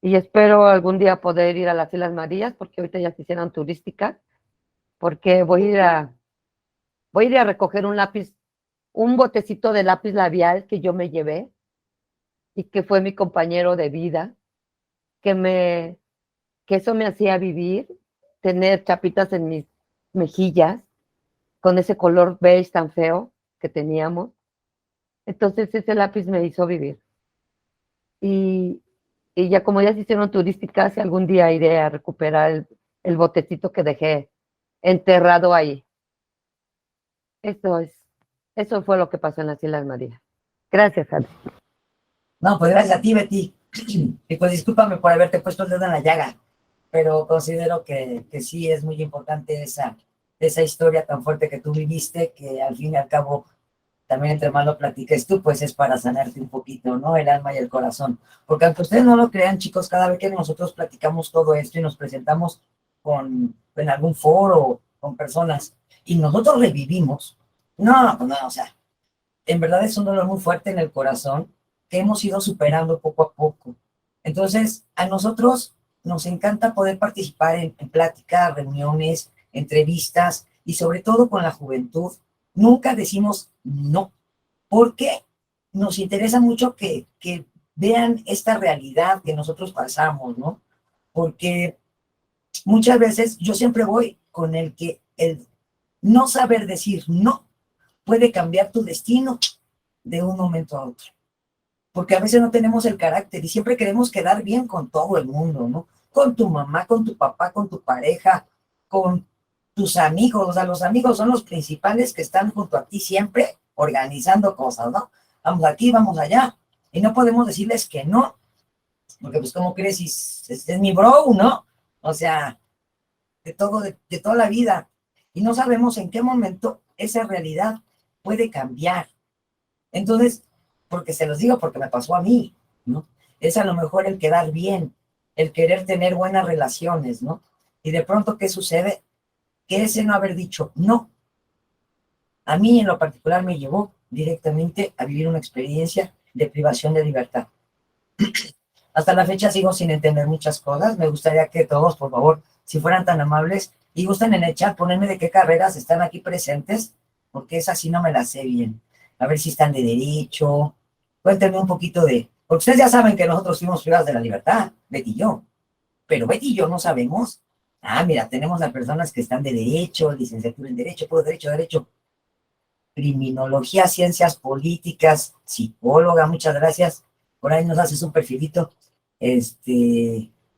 Y espero algún día poder ir a las Islas Marías, porque ahorita ya se hicieron turísticas, porque voy a ir a recoger un lápiz, un botecito de lápiz labial que yo me llevé y que fue mi compañero de vida, que eso me hacía vivir, tener chapitas en mis mejillas, con ese color beige tan feo que teníamos. Entonces ese lápiz me hizo vivir. Y, y ya como ya se hicieron turísticas, algún día iré a recuperar el botecito que dejé enterrado ahí. Eso fue lo que pasó en las Islas Marías. Gracias, Alex. No, pues gracias a ti, Betty. Y pues discúlpame por haberte puesto el dedo en la llaga, pero considero que sí es muy importante esa historia tan fuerte que tú viviste, que al fin y al cabo, también entre más lo platiques tú, pues es para sanarte un poquito, ¿no? El alma y el corazón. Porque aunque ustedes no lo crean, chicos, cada vez que nosotros platicamos todo esto y nos presentamos en algún foro, con personas, y nosotros revivimos, no, pues no, o sea, en verdad es un dolor muy fuerte en el corazón que hemos ido superando poco a poco. Entonces, a nosotros nos encanta poder participar en pláticas, reuniones, entrevistas y sobre todo con la juventud. Nunca decimos no, porque nos interesa mucho que vean esta realidad que nosotros pasamos, ¿no? Porque muchas veces yo siempre voy con el que el no saber decir no puede cambiar tu destino de un momento a otro. Porque a veces no tenemos el carácter y siempre queremos quedar bien con todo el mundo, ¿no? Con tu mamá, con tu papá, con tu pareja, con tus amigos. O sea, los amigos son los principales que están junto a ti siempre organizando cosas, ¿no? Vamos aquí, vamos allá. Y no podemos decirles que no, porque pues ¿cómo crees? Este es mi bro, ¿no? O sea, de toda la vida. Y no sabemos en qué momento esa realidad puede cambiar. Entonces, porque se los digo porque me pasó a mí, ¿no? Es a lo mejor el quedar bien, el querer tener buenas relaciones, ¿no? Y de pronto, ¿qué sucede? Que ese no haber dicho no, a mí en lo particular me llevó directamente a vivir una experiencia de privación de libertad. Hasta la fecha sigo sin entender muchas cosas. Me gustaría que todos, por favor, si fueran tan amables y gustan en el chat, ponerme de qué carreras están aquí presentes, porque esa sí no me la sé bien. A ver si están de derecho. Cuéntenme un poquito porque ustedes ya saben que nosotros fuimos privados de la libertad, Betty y yo. Pero Betty y yo no sabemos. Ah, mira, tenemos a personas que están de derecho, licenciatura en derecho, puro derecho. Criminología, ciencias políticas, psicóloga, muchas gracias. Por ahí nos haces un perfilito.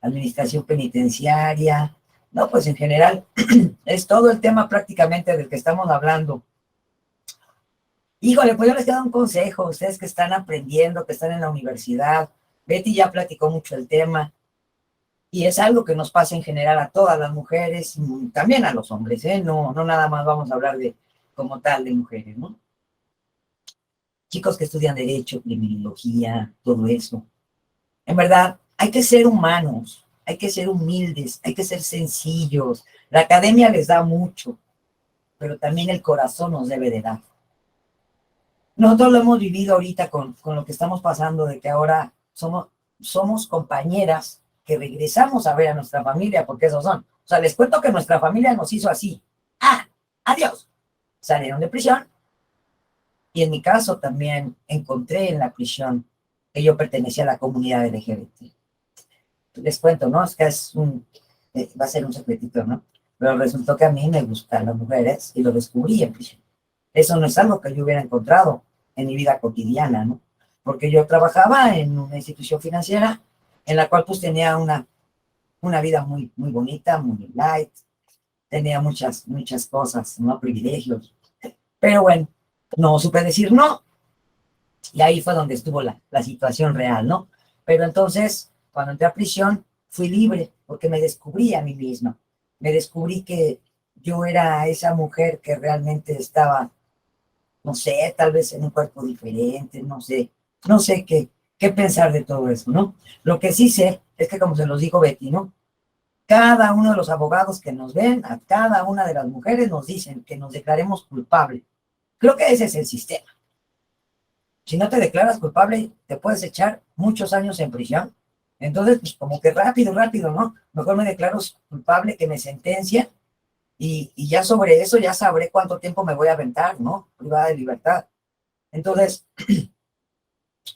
Administración penitenciaria. No, pues en general es todo el tema prácticamente del que estamos hablando. Híjole, pues yo les quiero dar un consejo, ustedes que están aprendiendo, que están en la universidad. Betty ya platicó mucho el tema y es algo que nos pasa en general a todas las mujeres, también a los hombres, ¿eh? No nada más vamos a hablar como tal de mujeres, ¿no? Chicos que estudian derecho, criminología, todo eso. En verdad, hay que ser humanos, hay que ser humildes, hay que ser sencillos. La academia les da mucho, pero también el corazón nos debe de dar. Nosotros lo hemos vivido ahorita con lo que estamos pasando, de que ahora somos compañeras que regresamos a ver a nuestra familia, porque esos son. O sea, les cuento que nuestra familia nos hizo así. ¡Ah! ¡Adiós! Salieron de prisión. Y en mi caso también encontré en la prisión que yo pertenecía a la comunidad LGBT. Les cuento, ¿no? Es que va a ser un secretito, ¿no? Pero resultó que a mí me gustan las mujeres y lo descubrí en prisión. Eso no es algo que yo hubiera encontrado en mi vida cotidiana, ¿no? Porque yo trabajaba en una institución financiera en la cual pues tenía una vida muy, muy bonita, muy light, tenía muchas cosas, ¿no? Privilegios. Pero bueno, no supe decir no. Y ahí fue donde estuvo la situación real, ¿no? Pero entonces, cuando entré a prisión, fui libre porque me descubrí a mí misma. Me descubrí que yo era esa mujer que realmente estaba, no sé, tal vez en un cuerpo diferente, no sé qué pensar de todo eso, ¿no? Lo que sí sé es que, como se los dijo Betty, ¿no? Cada uno de los abogados que nos ven, a cada una de las mujeres nos dicen que nos declaremos culpables. Creo que ese es el sistema. Si no te declaras culpable, te puedes echar muchos años en prisión. Entonces, pues como que rápido, ¿no? Mejor me declaro culpable que me sentencia y ya sobre eso ya sabré cuánto tiempo me voy a aventar, ¿no? Privada de libertad. Entonces,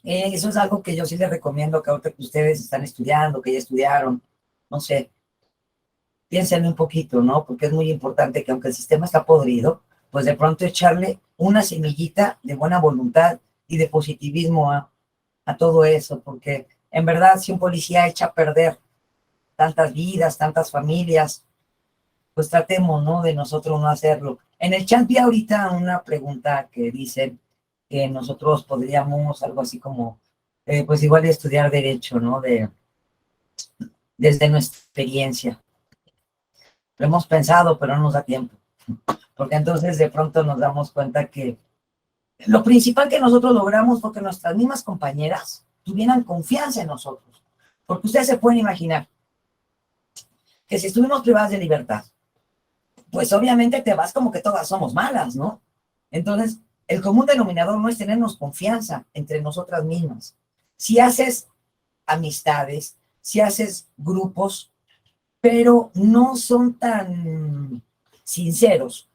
eso es algo que yo sí les recomiendo que ahorita que ustedes están estudiando, que ya estudiaron, no sé, piensen un poquito, ¿no? Porque es muy importante que aunque el sistema está podrido, pues de pronto echarle una semillita de buena voluntad y de positivismo a todo eso, porque en verdad si un policía echa a perder tantas vidas, tantas familias, pues tratemos, ¿no? De nosotros no hacerlo. En el chat vi ahorita una pregunta que dice que nosotros podríamos algo así como, pues igual estudiar derecho, ¿no? Desde nuestra experiencia. Lo hemos pensado, pero no nos da tiempo. Porque entonces de pronto nos damos cuenta que lo principal que nosotros logramos fue que nuestras mismas compañeras tuvieran confianza en nosotros. Porque ustedes se pueden imaginar que si estuvimos privadas de libertad, pues obviamente te vas como que todas somos malas, ¿no? Entonces, el común denominador no es tenernos confianza entre nosotras mismas. Si haces amistades, si haces grupos, pero no son tan sinceros,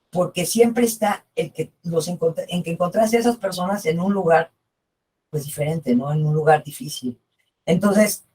porque siempre está el que en que encontraste a esas personas en un lugar pues diferente, ¿no? En un lugar difícil. Entonces,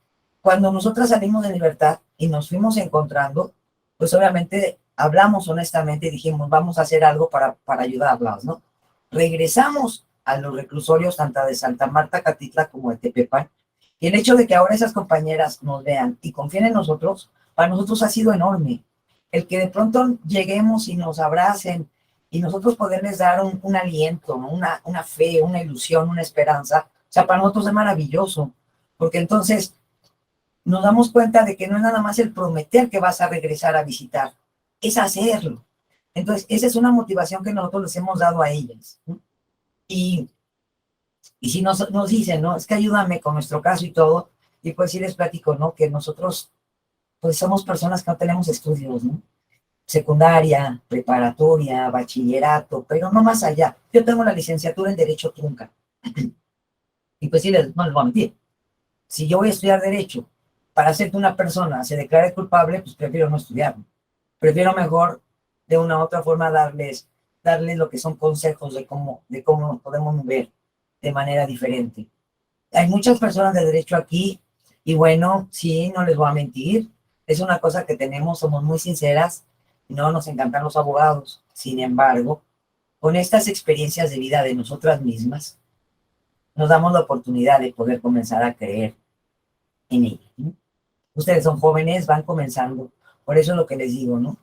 cuando nosotras salimos de libertad y nos fuimos encontrando, pues obviamente hablamos honestamente y dijimos, vamos a hacer algo para ayudarlas, ¿no? Regresamos a los reclusorios tanto de Santa Marta, Catitla como de Tepepan, y el hecho de que ahora esas compañeras nos vean y confíen en nosotros, para nosotros ha sido enorme. El que de pronto lleguemos y nos abracen y nosotros poderles dar un aliento, ¿no? Una fe, una ilusión, una esperanza, o sea, para nosotros es maravilloso, porque entonces nos damos cuenta de que no es nada más el prometer que vas a regresar a visitar, es hacerlo. Entonces, esa es una motivación que nosotros les hemos dado a ellas, ¿no? Y si nos dicen, ¿no? Es que ayúdame con nuestro caso y todo, y pues sí les platico, ¿no? Que nosotros, pues somos personas que no tenemos estudios, ¿no? Secundaria, preparatoria, bachillerato, pero no más allá. Yo tengo la licenciatura en Derecho trunca. Y pues sí, no les voy a mentir. Si yo voy a estudiar Derecho para hacer que una persona se declare culpable, pues prefiero no estudiar. Prefiero mejor, de una u otra forma, darles lo que son consejos de cómo nos podemos ver de manera diferente. Hay muchas personas de derecho aquí y bueno, sí, no les voy a mentir, es una cosa que tenemos, somos muy sinceras, no nos encantan los abogados. Sin embargo, con estas experiencias de vida de nosotras mismas, nos damos la oportunidad de poder comenzar a creer en ella, ¿no? Ustedes son jóvenes, van comenzando, por eso es lo que les digo, ¿no?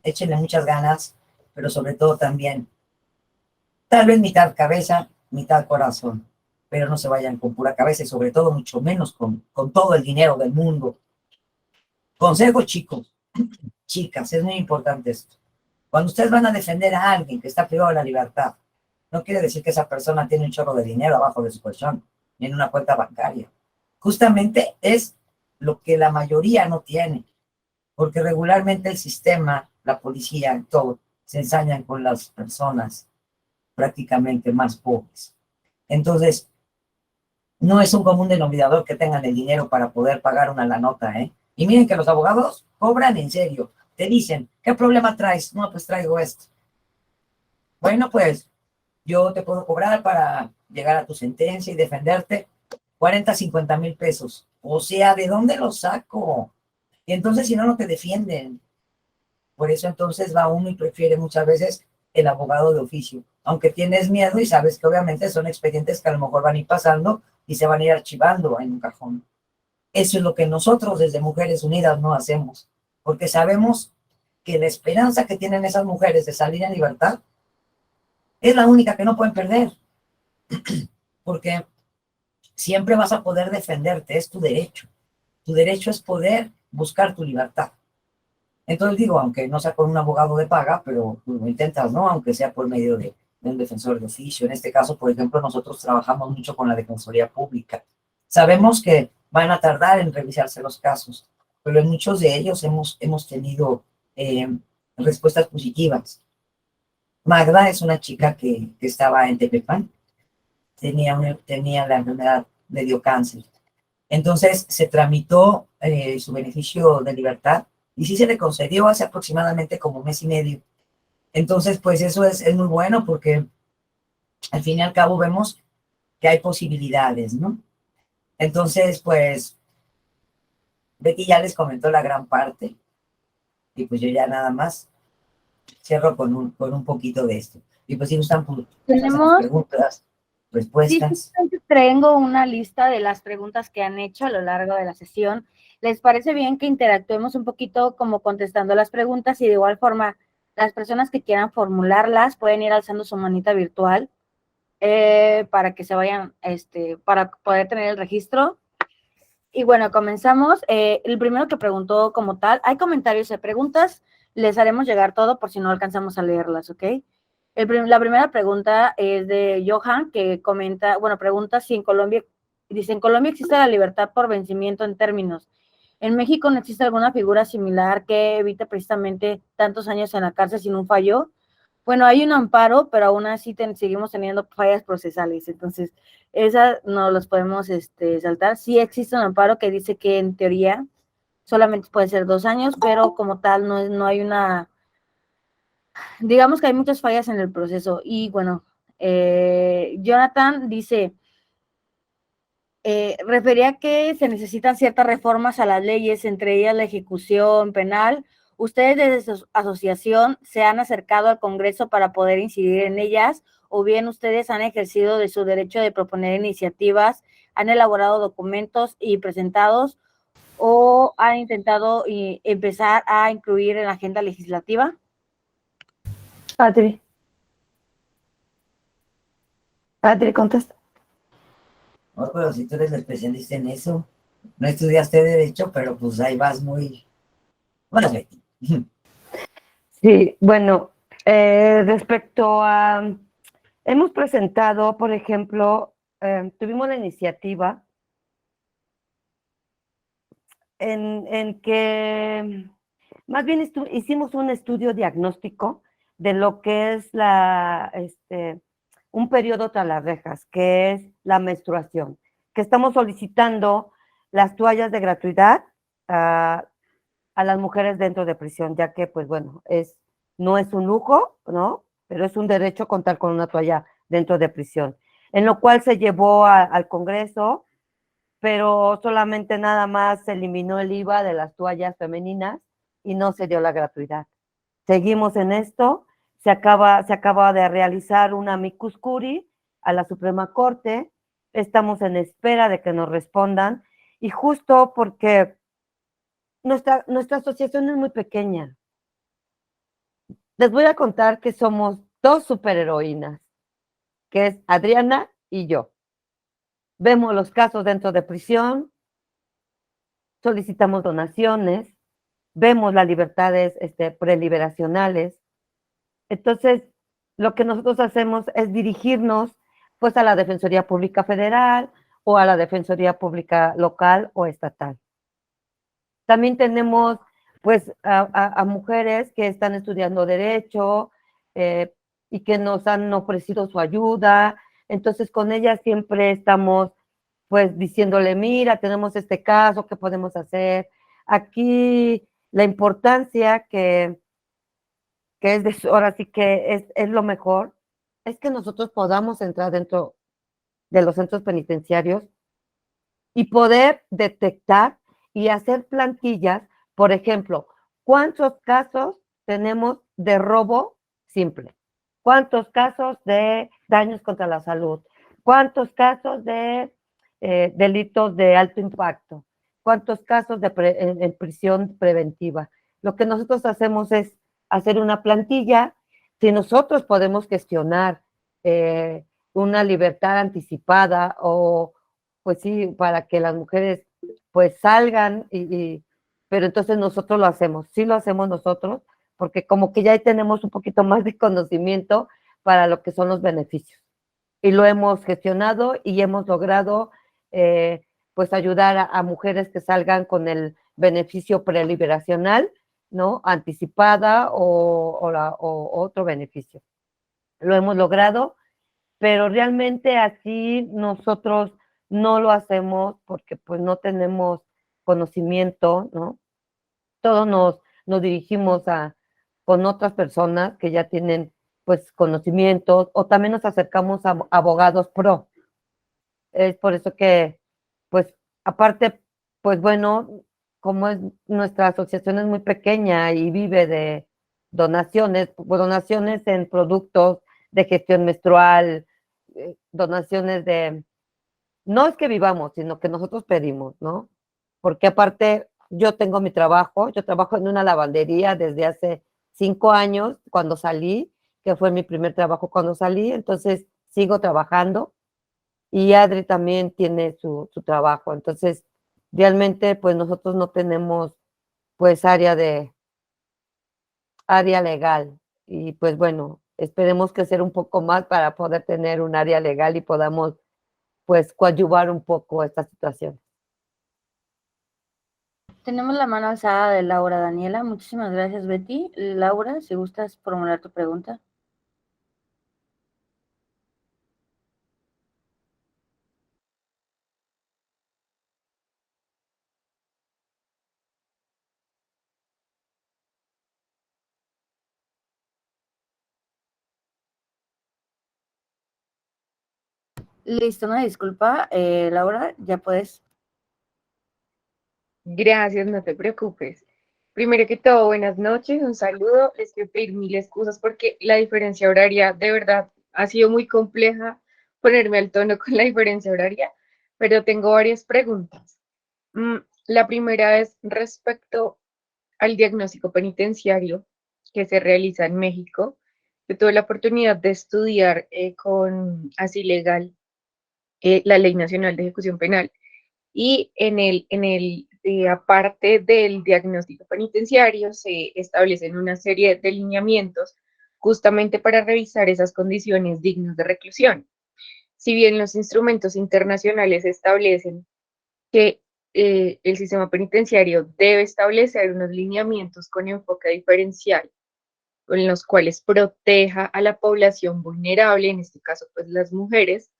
Échenle muchas ganas, pero sobre todo también, tal vez mitad cabeza, mitad corazón, pero no se vayan con pura cabeza y sobre todo mucho menos con todo el dinero del mundo. Consejo, chicos, chicas, es muy importante esto. Cuando ustedes van a defender a alguien que está privado de la libertad, no quiere decir que esa persona tiene un chorro de dinero abajo de su colchón, ni en una cuenta bancaria. Justamente es lo que la mayoría no tiene, porque regularmente el sistema, la policía, todo, se ensañan con las personas prácticamente más pobres. Entonces, no es un común denominador que tengan el dinero para poder pagar una la nota, ¿eh? Y miren que los abogados cobran en serio. Te dicen, ¿qué problema traes? No, pues traigo esto. Bueno, pues yo te puedo cobrar para llegar a tu sentencia y defenderte 40, 50 mil pesos. O sea, ¿de dónde los saco? Y entonces, si no, no te defienden. Por eso entonces va uno y prefiere muchas veces el abogado de oficio, aunque tienes miedo y sabes que obviamente son expedientes que a lo mejor van a ir pasando y se van a ir archivando en un cajón. Eso es lo que nosotros desde Mujeres Unidas no hacemos, porque sabemos que la esperanza que tienen esas mujeres de salir en libertad es la única que no pueden perder, porque siempre vas a poder defenderte, es tu derecho. Tu derecho es poder buscar tu libertad. Entonces digo, aunque no sea con un abogado de paga, pero lo intentas, ¿no? Aunque sea por medio de un defensor de oficio. En este caso, por ejemplo, nosotros trabajamos mucho con la Defensoría Pública. Sabemos que van a tardar en revisarse los casos, pero en muchos de ellos hemos tenido respuestas positivas. Magda es una chica que estaba en Tepepan, tenía la enfermedad, le dio cáncer. Entonces se tramitó su beneficio de libertad y sí se le concedió hace aproximadamente como un mes y medio. Entonces, pues eso es muy bueno porque al fin y al cabo vemos que hay posibilidades, ¿no? Entonces, pues Becky ya les comentó la gran parte y pues yo ya nada más cierro con un poquito de esto. Y pues si gustan Tenemos preguntas, Sí, respuestas. justamente tengo una lista de las preguntas que han hecho a lo largo de la sesión. ¿Les parece bien que interactuemos un poquito como contestando las preguntas y de igual forma las personas que quieran formularlas pueden ir alzando su manita virtual para que se vayan, para poder tener el registro? Y bueno, comenzamos. El primero que preguntó como tal, hay comentarios y preguntas, les haremos llegar todo por si no alcanzamos a leerlas, ¿ok? La primera pregunta es de Johan, que comenta, bueno, pregunta si en Colombia, dice, en Colombia existe la libertad por vencimiento en términos. ¿En México no existe alguna figura similar que evite precisamente tantos años en la cárcel sin un fallo? Bueno, hay un amparo, pero aún así seguimos teniendo fallas procesales, entonces esa no los podemos saltar. Sí existe un amparo que dice que en teoría solamente puede ser 2 años, pero como tal no hay una, digamos que hay muchas fallas en el proceso. Y bueno, Jonathan dice, refería que se necesitan ciertas reformas a las leyes, entre ellas la ejecución penal. ¿Ustedes desde su asociación se han acercado al Congreso para poder incidir en ellas? ¿O bien ustedes han ejercido de su derecho de proponer iniciativas, han elaborado documentos y presentados, o han intentado empezar a incluir en la agenda legislativa? Adri, contesta. No, pero si tú eres especialista en eso, no estudiaste Derecho, pero pues ahí vas muy... Bueno, Betty. Sí, bueno, respecto a, hemos presentado, por ejemplo, tuvimos la iniciativa en que más bien hicimos un estudio diagnóstico de lo que es un periodo tras las rejas, que es la menstruación, que estamos solicitando las toallas de gratuidad a las mujeres dentro de prisión, ya que, pues bueno, no es un lujo, ¿no? Pero es un derecho contar con una toalla dentro de prisión, en lo cual se llevó al Congreso, pero solamente nada más se eliminó el IVA de las toallas femeninas y no se dio la gratuidad. Seguimos en esto, se acaba de realizar una amicus curiae a la Suprema Corte, estamos en espera de que nos respondan, y justo porque nuestra asociación es muy pequeña. Les voy a contar que somos 2 superheroínas, que es Adriana y yo. Vemos los casos dentro de prisión, solicitamos donaciones, vemos las libertades preliberacionales. Entonces, lo que nosotros hacemos es dirigirnos pues a la Defensoría Pública Federal o a la Defensoría Pública Local o estatal. También tenemos pues a mujeres que están estudiando Derecho y que nos han ofrecido su ayuda. Entonces, con ellas siempre estamos pues diciéndole, mira, tenemos este caso, ¿qué podemos hacer? Aquí la importancia que es ahora sí que es lo mejor, es que nosotros podamos entrar dentro de los centros penitenciarios y poder detectar y hacer plantillas, por ejemplo, ¿cuántos casos tenemos de robo simple? ¿Cuántos casos de daños contra la salud? ¿Cuántos casos de delitos de alto impacto? ¿Cuántos casos en prisión preventiva? Lo que nosotros hacemos es hacer una plantilla. Si nosotros podemos gestionar una libertad anticipada o, pues sí, para que las mujeres pues salgan, pero entonces nosotros lo hacemos, sí lo hacemos nosotros, porque como que ya tenemos un poquito más de conocimiento para lo que son los beneficios. Y lo hemos gestionado y hemos logrado pues ayudar a mujeres que salgan con el beneficio preliberacional, ¿no? Anticipada o otro beneficio. Lo hemos logrado, pero realmente así nosotros no lo hacemos porque pues no tenemos conocimiento, ¿no? Todos nos dirigimos con otras personas que ya tienen pues conocimientos o también nos acercamos a abogados pro. Es por eso que pues aparte, pues bueno, como es nuestra asociación es muy pequeña y vive de donaciones en productos de gestión menstrual, donaciones no es que vivamos, sino que nosotros pedimos, ¿no? Porque aparte yo tengo mi trabajo, yo trabajo en una lavandería desde hace 5 años, cuando salí, que fue mi primer trabajo cuando salí, entonces sigo trabajando y Adri también tiene su trabajo, entonces realmente pues nosotros no tenemos pues área legal y pues bueno, esperemos crecer un poco más para poder tener un área legal y podamos pues coadyuvar un poco esta situación. Tenemos la mano alzada de Laura Daniela. Muchísimas gracias, Betty. Laura, si gustas formular tu pregunta. Listo, una disculpa, Laura, ya puedes. Gracias, no te preocupes. Primero que todo, buenas noches, un saludo. Les quiero pedir mil excusas porque la diferencia horaria de verdad ha sido muy compleja ponerme al tono con la diferencia horaria, pero tengo varias preguntas. La primera es respecto al diagnóstico penitenciario que se realiza en México. Yo tuve la oportunidad de estudiar con Así Legal la Ley Nacional de Ejecución Penal y aparte del diagnóstico penitenciario, se establecen una serie de lineamientos justamente para revisar esas condiciones dignas de reclusión. Si bien los instrumentos internacionales establecen que el sistema penitenciario debe establecer unos lineamientos con enfoque diferencial, en los cuales proteja a la población vulnerable, en este caso, pues las mujeres,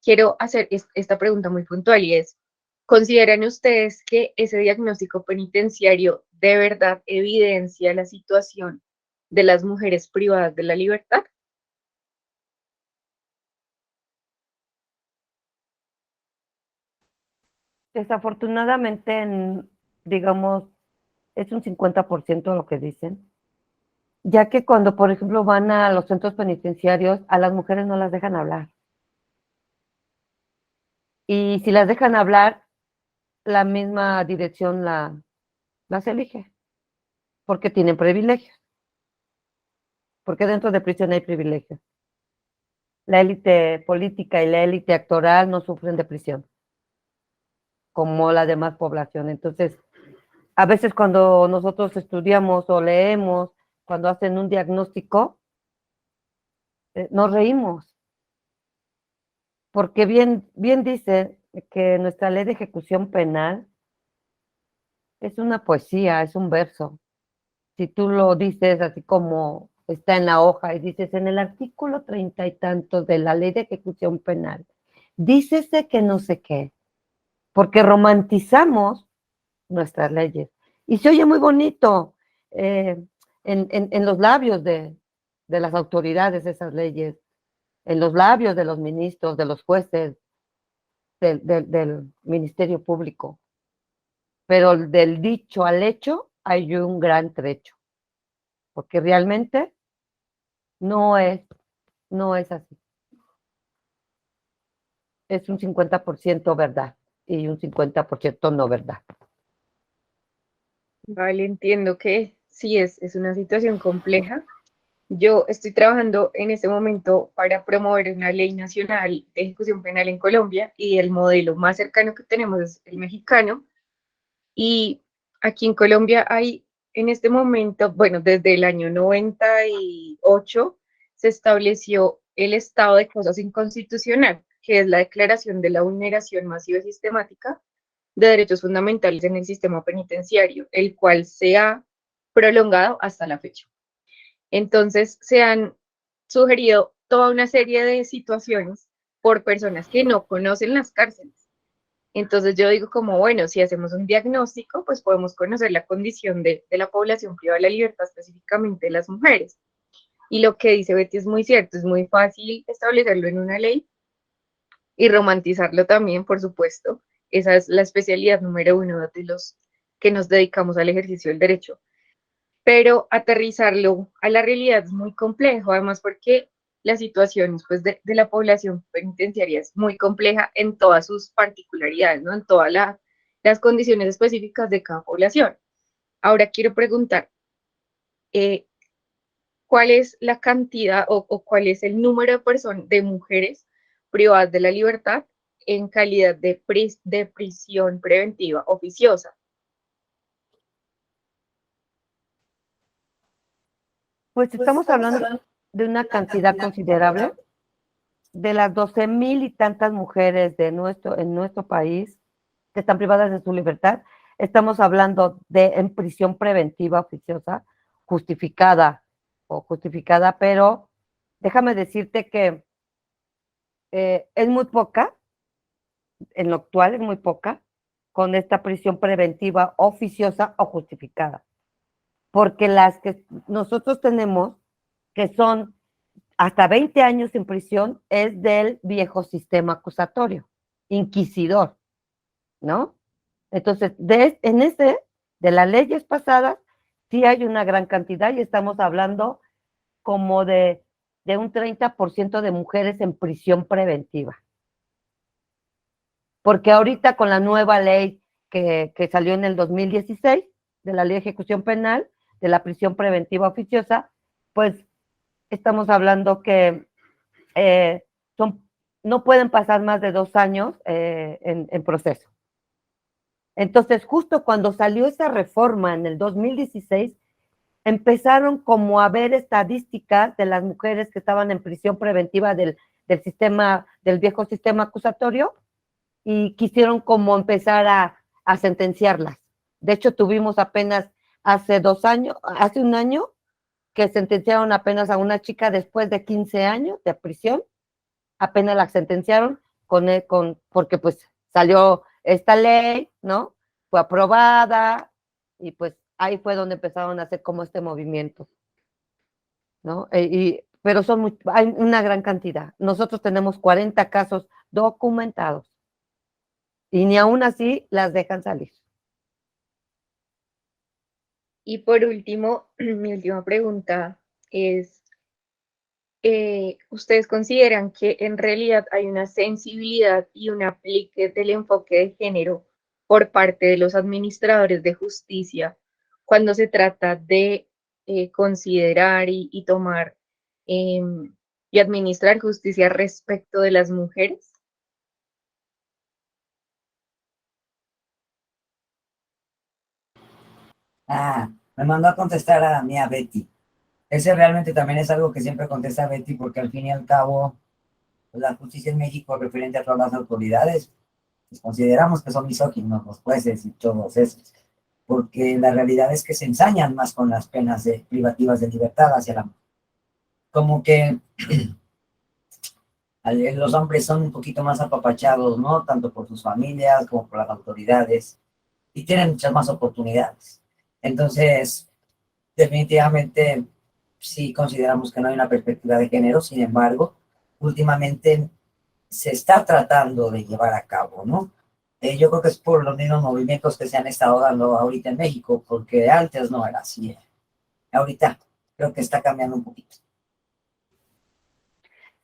quiero hacer esta pregunta muy puntual y es, ¿consideran ustedes que ese diagnóstico penitenciario de verdad evidencia la situación de las mujeres privadas de la libertad? Desafortunadamente, digamos, es un 50% lo que dicen, ya que cuando, por ejemplo, van a los centros penitenciarios, a las mujeres no las dejan hablar. Y si las dejan hablar, la misma dirección las elige, porque tienen privilegios, porque dentro de prisión hay privilegios. La élite política y la élite actoral no sufren de prisión, como la demás población. Entonces, a veces cuando nosotros estudiamos o leemos, cuando hacen un diagnóstico, nos reímos, porque bien dice que nuestra ley de ejecución penal es una poesía, es un verso. Si tú lo dices así como está en la hoja y dices en el artículo 30 y tantos de la ley de ejecución penal, dícese que no sé qué, porque romantizamos nuestras leyes. Y se oye muy bonito en los labios de las autoridades esas leyes, en los labios de los ministros, de los jueces, del Ministerio Público. Pero del dicho al hecho hay un gran trecho, porque realmente no es así. Es un 50% verdad y un 50% no verdad. Vale, entiendo que sí es una situación compleja. Yo estoy trabajando en este momento para promover una ley nacional de ejecución penal en Colombia y el modelo más cercano que tenemos es el mexicano. Y aquí en Colombia hay en este momento, bueno, desde el año 98 se estableció el estado de cosas inconstitucional, que es la declaración de la vulneración masiva y sistemática de derechos fundamentales en el sistema penitenciario, el cual se ha prolongado hasta la fecha. Entonces, se han sugerido toda una serie de situaciones por personas que no conocen las cárceles. Entonces yo digo como, bueno, si hacemos un diagnóstico, pues podemos conocer la condición de la población privada de la libertad, específicamente de las mujeres. Y lo que dice Betty es muy cierto, es muy fácil establecerlo en una ley y romantizarlo también, por supuesto. Esa es la especialidad número uno de los que nos dedicamos al ejercicio del derecho. Pero aterrizarlo a la realidad es muy complejo, además porque la situación pues, de la población penitenciaria es muy compleja en todas sus particularidades, ¿no? En todas las condiciones específicas de cada población. Ahora quiero preguntar, eh, ¿cuál es la cantidad o cuál es el número de personas, de mujeres privadas de la libertad en calidad de prisión preventiva oficiosa? Pues estamos hablando de una cantidad considerable. De las 12,000 y tantas mujeres en nuestro país que están privadas de su libertad, estamos hablando de en prisión preventiva oficiosa, justificada, pero déjame decirte que es muy poca, en lo actual es muy poca, con esta prisión preventiva oficiosa o justificada. Porque las que nosotros tenemos, que son hasta 20 años en prisión, es del viejo sistema acusatorio, inquisidor, ¿no? Entonces, de las leyes pasadas, sí hay una gran cantidad y estamos hablando como de un 30% de mujeres en prisión preventiva. Porque ahorita con la nueva ley que salió en el 2016, de la ley de ejecución penal, de la prisión preventiva oficiosa, pues estamos hablando que no pueden pasar más de 2 años en proceso. Entonces, justo cuando salió esa reforma en el 2016, empezaron como a ver estadísticas de las mujeres que estaban en prisión preventiva del viejo sistema acusatorio, y quisieron como empezar a sentenciarlas. De hecho, tuvimos apenas hace un año, que sentenciaron apenas a una chica después de 15 años de prisión, apenas la sentenciaron porque pues salió esta ley, ¿no? Fue aprobada y pues ahí fue donde empezaron a hacer como este movimiento, ¿no? Pero hay una gran cantidad. Nosotros tenemos 40 casos documentados y ni aún así las dejan salir. Y por último, mi última pregunta es, ¿ustedes consideran que en realidad hay una sensibilidad y un aplique del enfoque de género por parte de los administradores de justicia cuando se trata de considerar y tomar y administrar justicia respecto de las mujeres? Me mandó a contestar a mí, a Betty. Ese realmente también es algo que siempre contesta Betty, porque al fin y al cabo, pues, la justicia en México referente a todas las autoridades, pues consideramos que son misóginos los jueces y todos esos, porque la realidad es que se ensañan más con las penas privativas de libertad hacia la... Como que los hombres son un poquito más apapachados, ¿no? Tanto por sus familias como por las autoridades, y tienen muchas más oportunidades. Entonces, definitivamente sí consideramos que no hay una perspectiva de género. Sin embargo, últimamente se está tratando de llevar a cabo, ¿no? Yo creo que es por los mismos movimientos que se han estado dando ahorita en México, porque antes no era así. Ahorita creo que está cambiando un poquito.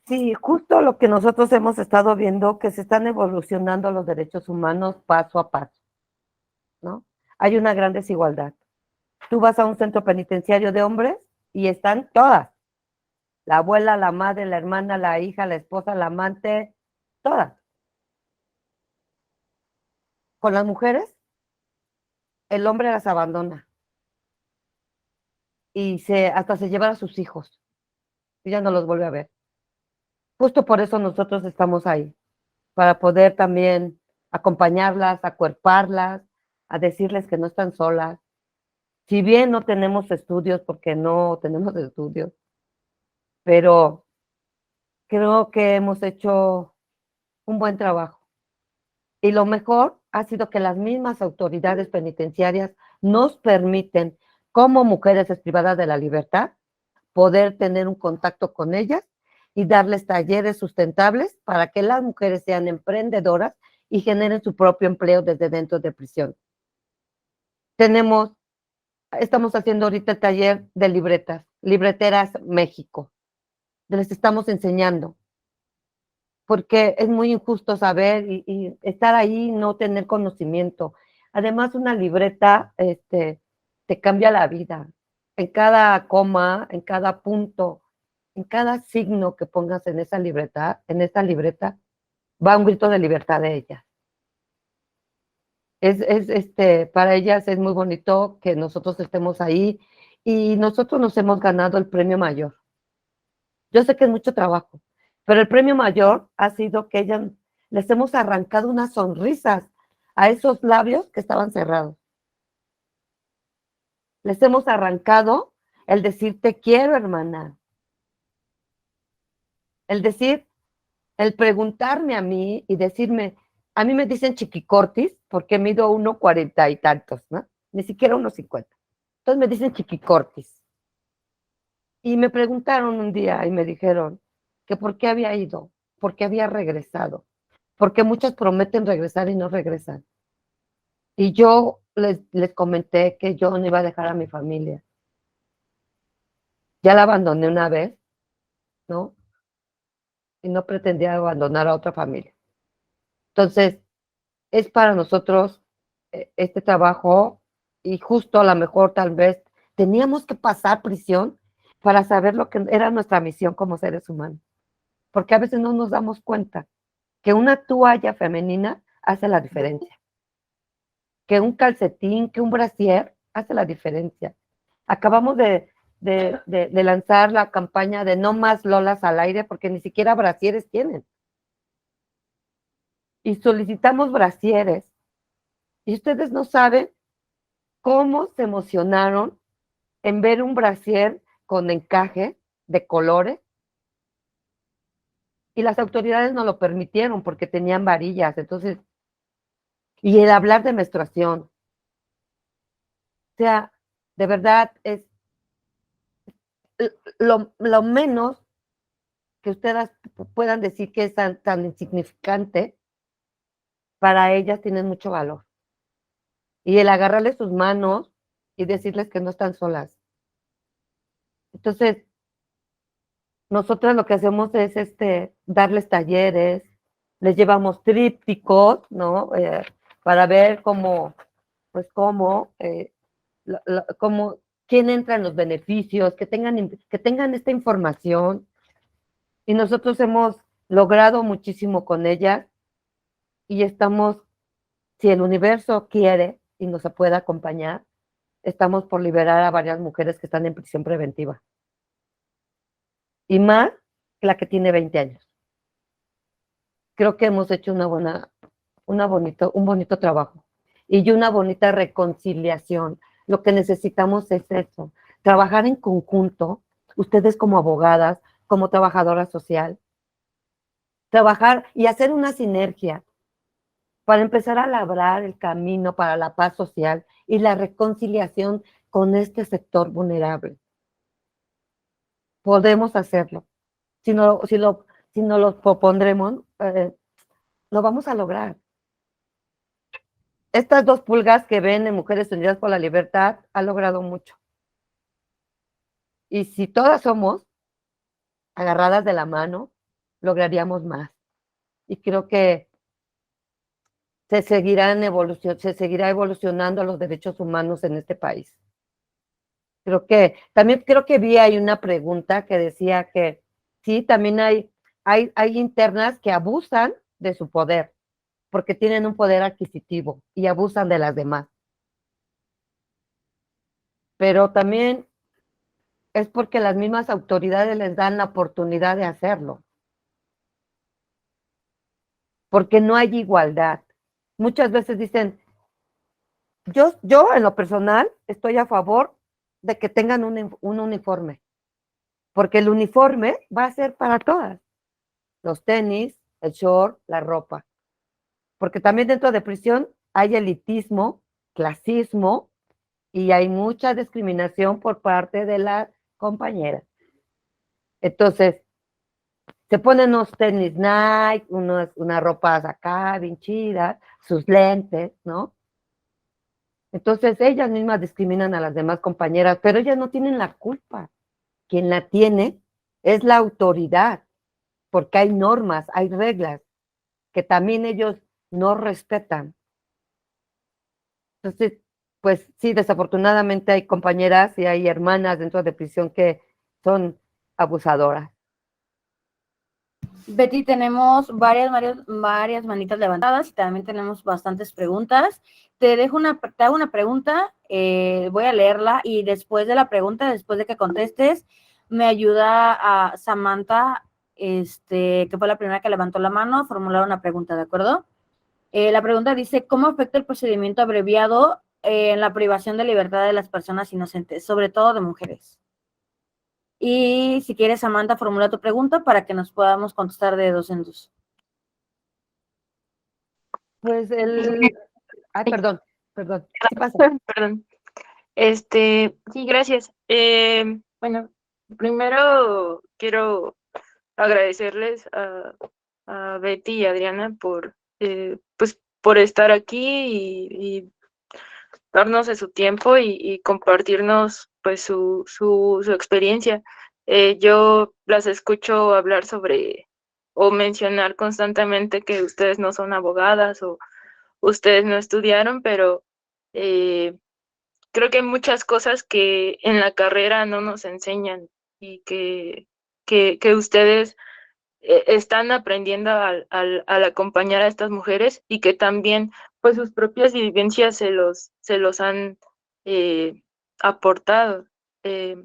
Sí, justo lo que nosotros hemos estado viendo, que se están evolucionando los derechos humanos paso a paso, ¿no? Hay una gran desigualdad. Tú vas a un centro penitenciario de hombres y están todas. La abuela, la madre, la hermana, la hija, la esposa, la amante, todas. Con las mujeres, el hombre las abandona y hasta se lleva a sus hijos y ya no los vuelve a ver. Justo por eso nosotros estamos ahí, para poder también acompañarlas, acuerparlas, a decirles que no están solas. Si bien no tenemos estudios, porque no tenemos estudios, pero creo que hemos hecho un buen trabajo. Y lo mejor ha sido que las mismas autoridades penitenciarias nos permiten, como mujeres privadas de la libertad, poder tener un contacto con ellas y darles talleres sustentables para que las mujeres sean emprendedoras y generen su propio empleo desde dentro de prisión. Estamos haciendo ahorita el taller de Libreteras México. Les estamos enseñando, porque es muy injusto saber y estar ahí y no tener conocimiento. Además, una libreta te cambia la vida. En cada coma, en cada punto, en cada signo que pongas en esa libreta, va un grito de libertad de ellas. Para ellas es muy bonito que nosotros estemos ahí y nosotros nos hemos ganado el premio mayor. Yo sé que es mucho trabajo, pero el premio mayor ha sido que ellas les hemos arrancado unas sonrisas a esos labios que estaban cerrados. Les hemos arrancado el decir te quiero, hermana. El preguntarme a mí y decirme, a mí me dicen chiquicortis porque mido 1,40 y tantos, ¿no? Ni siquiera 1,50. Entonces me dicen chiquicortis. Y me preguntaron un día y me dijeron que por qué había ido, por qué había regresado, porque muchas prometen regresar y no regresan. Y yo les comenté que yo no iba a dejar a mi familia. Ya la abandoné una vez, ¿no? Y no pretendía abandonar a otra familia. Entonces, es para nosotros este trabajo y justo a lo mejor tal vez teníamos que pasar prisión para saber lo que era nuestra misión como seres humanos. Porque a veces no nos damos cuenta que una toalla femenina hace la diferencia, que un calcetín, que un brasier hace la diferencia. Acabamos de lanzar la campaña de no más lolas al aire porque ni siquiera brasieres tienen. Y solicitamos brasieres. Y ustedes no saben cómo se emocionaron en ver un brasier con encaje de colores. Y las autoridades no lo permitieron porque tenían varillas. Entonces, y el hablar de menstruación. O sea, de verdad es lo menos que ustedes puedan decir que es tan insignificante, para ellas tienen mucho valor. Y el agarrarles sus manos y decirles que no están solas. Entonces, nosotros lo que hacemos es darles talleres, les llevamos trípticos, ¿no? Para ver pues quién entra en los beneficios, que tengan esta información. Y nosotros hemos logrado muchísimo con ellas y estamos, si el universo quiere y nos puede acompañar, estamos por liberar a varias mujeres que están en prisión preventiva. Y más la que tiene 20 años. Creo que hemos hecho un bonito trabajo y una bonita reconciliación. Lo que necesitamos es eso, trabajar en conjunto, ustedes como abogadas, como trabajadora social, trabajar y hacer una sinergia para empezar a labrar el camino para la paz social y la reconciliación con este sector vulnerable. Podemos hacerlo. Si no lo propondremos, lo vamos a lograr. Estas 2 pulgas que ven en Mujeres Unidas por la Libertad ha logrado mucho. Y si todas somos agarradas de la mano, lograríamos más. Y creo que se seguirá evolucionando los derechos humanos en este país. También creo que vi ahí una pregunta que decía que sí, también hay internas que abusan de su poder, porque tienen un poder adquisitivo y abusan de las demás. Pero también es porque las mismas autoridades les dan la oportunidad de hacerlo, porque no hay igualdad. Muchas veces dicen, yo en lo personal estoy a favor de que tengan un uniforme, porque el uniforme va a ser para todas, los tenis, el short, la ropa, porque también dentro de prisión hay elitismo, clasismo y hay mucha discriminación por parte de las compañeras. Entonces, se ponen unos tenis Nike, unas ropas acá bien chidas, sus lentes, ¿no? Entonces ellas mismas discriminan a las demás compañeras, pero ellas no tienen la culpa. Quien la tiene es la autoridad, porque hay normas, hay reglas que también ellos no respetan. Entonces, pues sí, desafortunadamente hay compañeras y hay hermanas dentro de prisión que son abusadoras. Betty, tenemos varias manitas levantadas y también tenemos bastantes preguntas. Te hago una pregunta, voy a leerla y después de la pregunta, después de que contestes, me ayuda a Samantha, que fue la primera que levantó la mano, a formular una pregunta, ¿de acuerdo? La pregunta dice, ¿cómo afecta el procedimiento abreviado en la privación de libertad de las personas inocentes, sobre todo de mujeres? Y si quieres, Samantha, formula tu pregunta para que nos podamos contestar de dos en dos. Pues Ay, perdón. ¿Qué pasa? Perdón. Sí, gracias. Bueno, primero quiero agradecerles a Betty y Adriana pues, por estar aquí y darnos de su tiempo y compartirnos pues su experiencia. Yo las escucho hablar sobre o mencionar constantemente que ustedes no son abogadas o ustedes no estudiaron, pero creo que hay muchas cosas que en la carrera no nos enseñan y que ustedes están aprendiendo al acompañar a estas mujeres y que también pues sus propias vivencias se los han eh, aportado. Eh,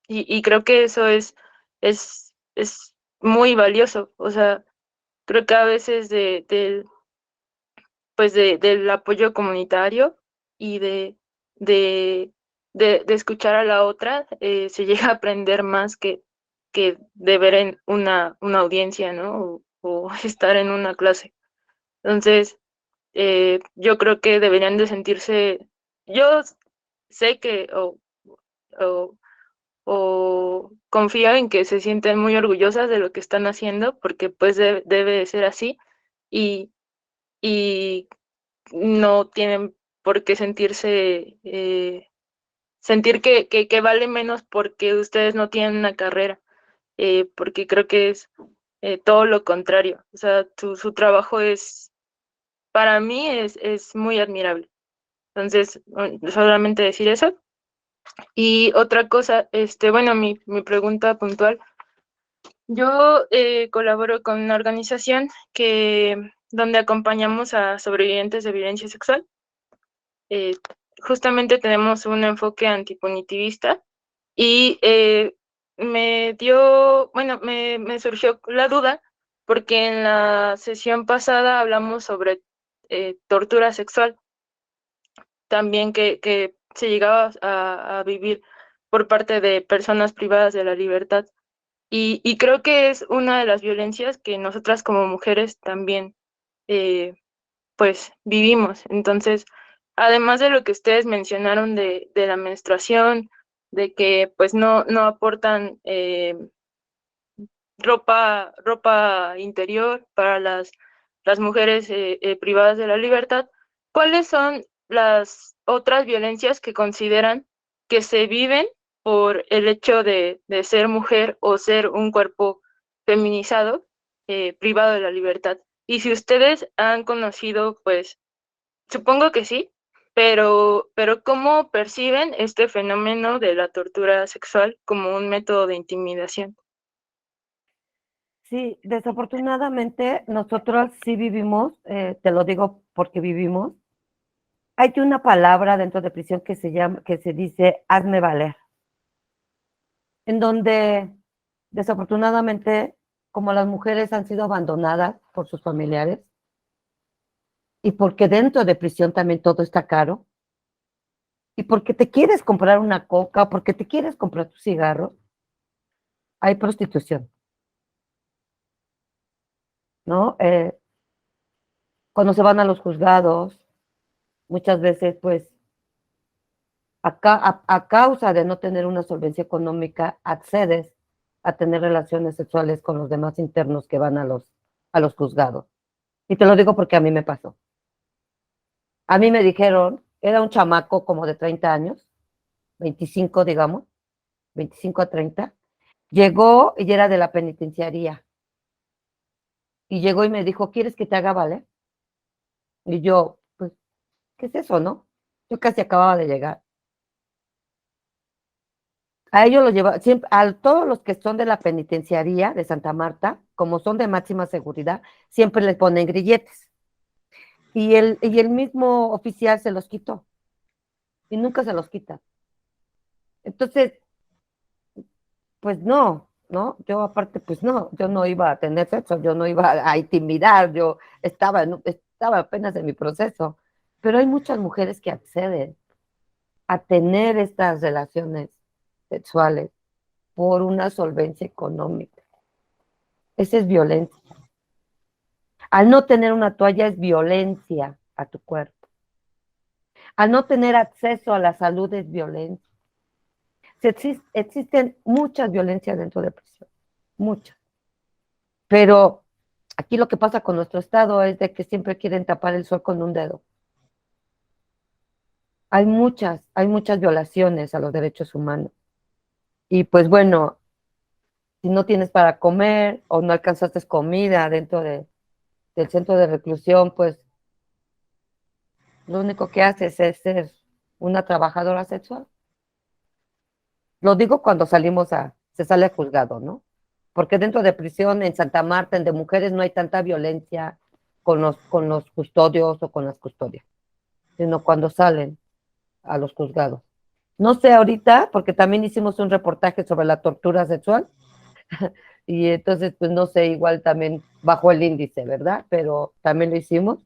y creo que eso es muy valioso. O sea, creo que a veces del apoyo comunitario y de, de escuchar a la otra, se llega a aprender más que de ver en una audiencia, ¿no? O estar en una clase. Entonces, yo creo que deberían de sentirse, yo sé o, o confío en que se sienten muy orgullosas de lo que están haciendo, porque pues debe de ser así, y, y no tienen por qué sentir que vale menos porque ustedes no tienen una carrera, porque creo que es todo lo contrario. O sea, su trabajo para mí es muy admirable. Entonces, solamente decir eso. Y otra cosa, bueno, mi pregunta puntual. Yo colaboro con una organización donde acompañamos a sobrevivientes de violencia sexual. Eh, Justamente tenemos un enfoque antipunitivista y me surgió la duda porque en la sesión pasada hablamos sobre tortura sexual, también que se llegaba a vivir por parte de personas privadas de la libertad. Y creo que es una de las violencias que nosotras como mujeres también pues vivimos. Entonces, además de lo que ustedes mencionaron de la menstruación, de que pues no aportan ropa interior para las mujeres privadas de la libertad, ¿cuáles son las otras violencias que consideran que se viven por el hecho de ser mujer o ser un cuerpo feminizado privado de la libertad? Y si ustedes han conocido, pues supongo que sí, pero ¿cómo perciben este fenómeno de la tortura sexual como un método de intimidación? Sí, desafortunadamente nosotros sí vivimos, te lo digo porque vivimos. Hay una palabra dentro de prisión que se llama, que se dice hazme valer, en donde desafortunadamente, como las mujeres han sido abandonadas por sus familiares y porque dentro de prisión también todo está caro, y porque te quieres comprar una coca o porque te quieres comprar tu cigarro, hay prostitución, ¿no? Cuando se van a los juzgados, muchas veces, pues, a causa de no tener una solvencia económica, accedes a tener relaciones sexuales con los demás internos que van a los juzgados. Y te lo digo porque a mí me pasó. A mí me dijeron, era un chamaco como de 30 años, 25 digamos, 25 a 30, llegó y era de la penitenciaría. Y llegó y me dijo, ¿quieres que te haga valer? Y yo, pues, ¿qué es eso, no? Yo casi acababa de llegar. A ellos los lleva, siempre, a todos los que son de la penitenciaría de Santa Marta, como son de máxima seguridad, siempre les ponen grilletes. Y el mismo oficial se los quitó. Y nunca se los quita. Entonces, pues no, ¿no? Yo aparte, pues no, yo no iba a tener sexo, yo no iba a intimidar, yo estaba apenas en mi proceso. Pero hay muchas mujeres que acceden a tener estas relaciones sexuales por una solvencia económica. Esa es violencia. Al no tener una toalla es violencia a tu cuerpo. Al no tener acceso a la salud es violencia. Existen muchas violencias dentro de prisión, muchas. Pero aquí lo que pasa con nuestro Estado es de que siempre quieren tapar el sol con un dedo. Hay muchas violaciones a los derechos humanos. Y pues bueno, si no tienes para comer o no alcanzaste comida del centro de reclusión, pues lo único que haces es ser una trabajadora sexual. Lo digo cuando se sale a juzgado, ¿no? Porque dentro de prisión en Santa Marta, en de mujeres, no hay tanta violencia con los custodios o con las custodias, sino cuando salen a los juzgados. No sé ahorita, porque también hicimos un reportaje sobre la tortura sexual, y entonces, pues no sé, igual también bajó el índice, ¿verdad? Pero también lo hicimos.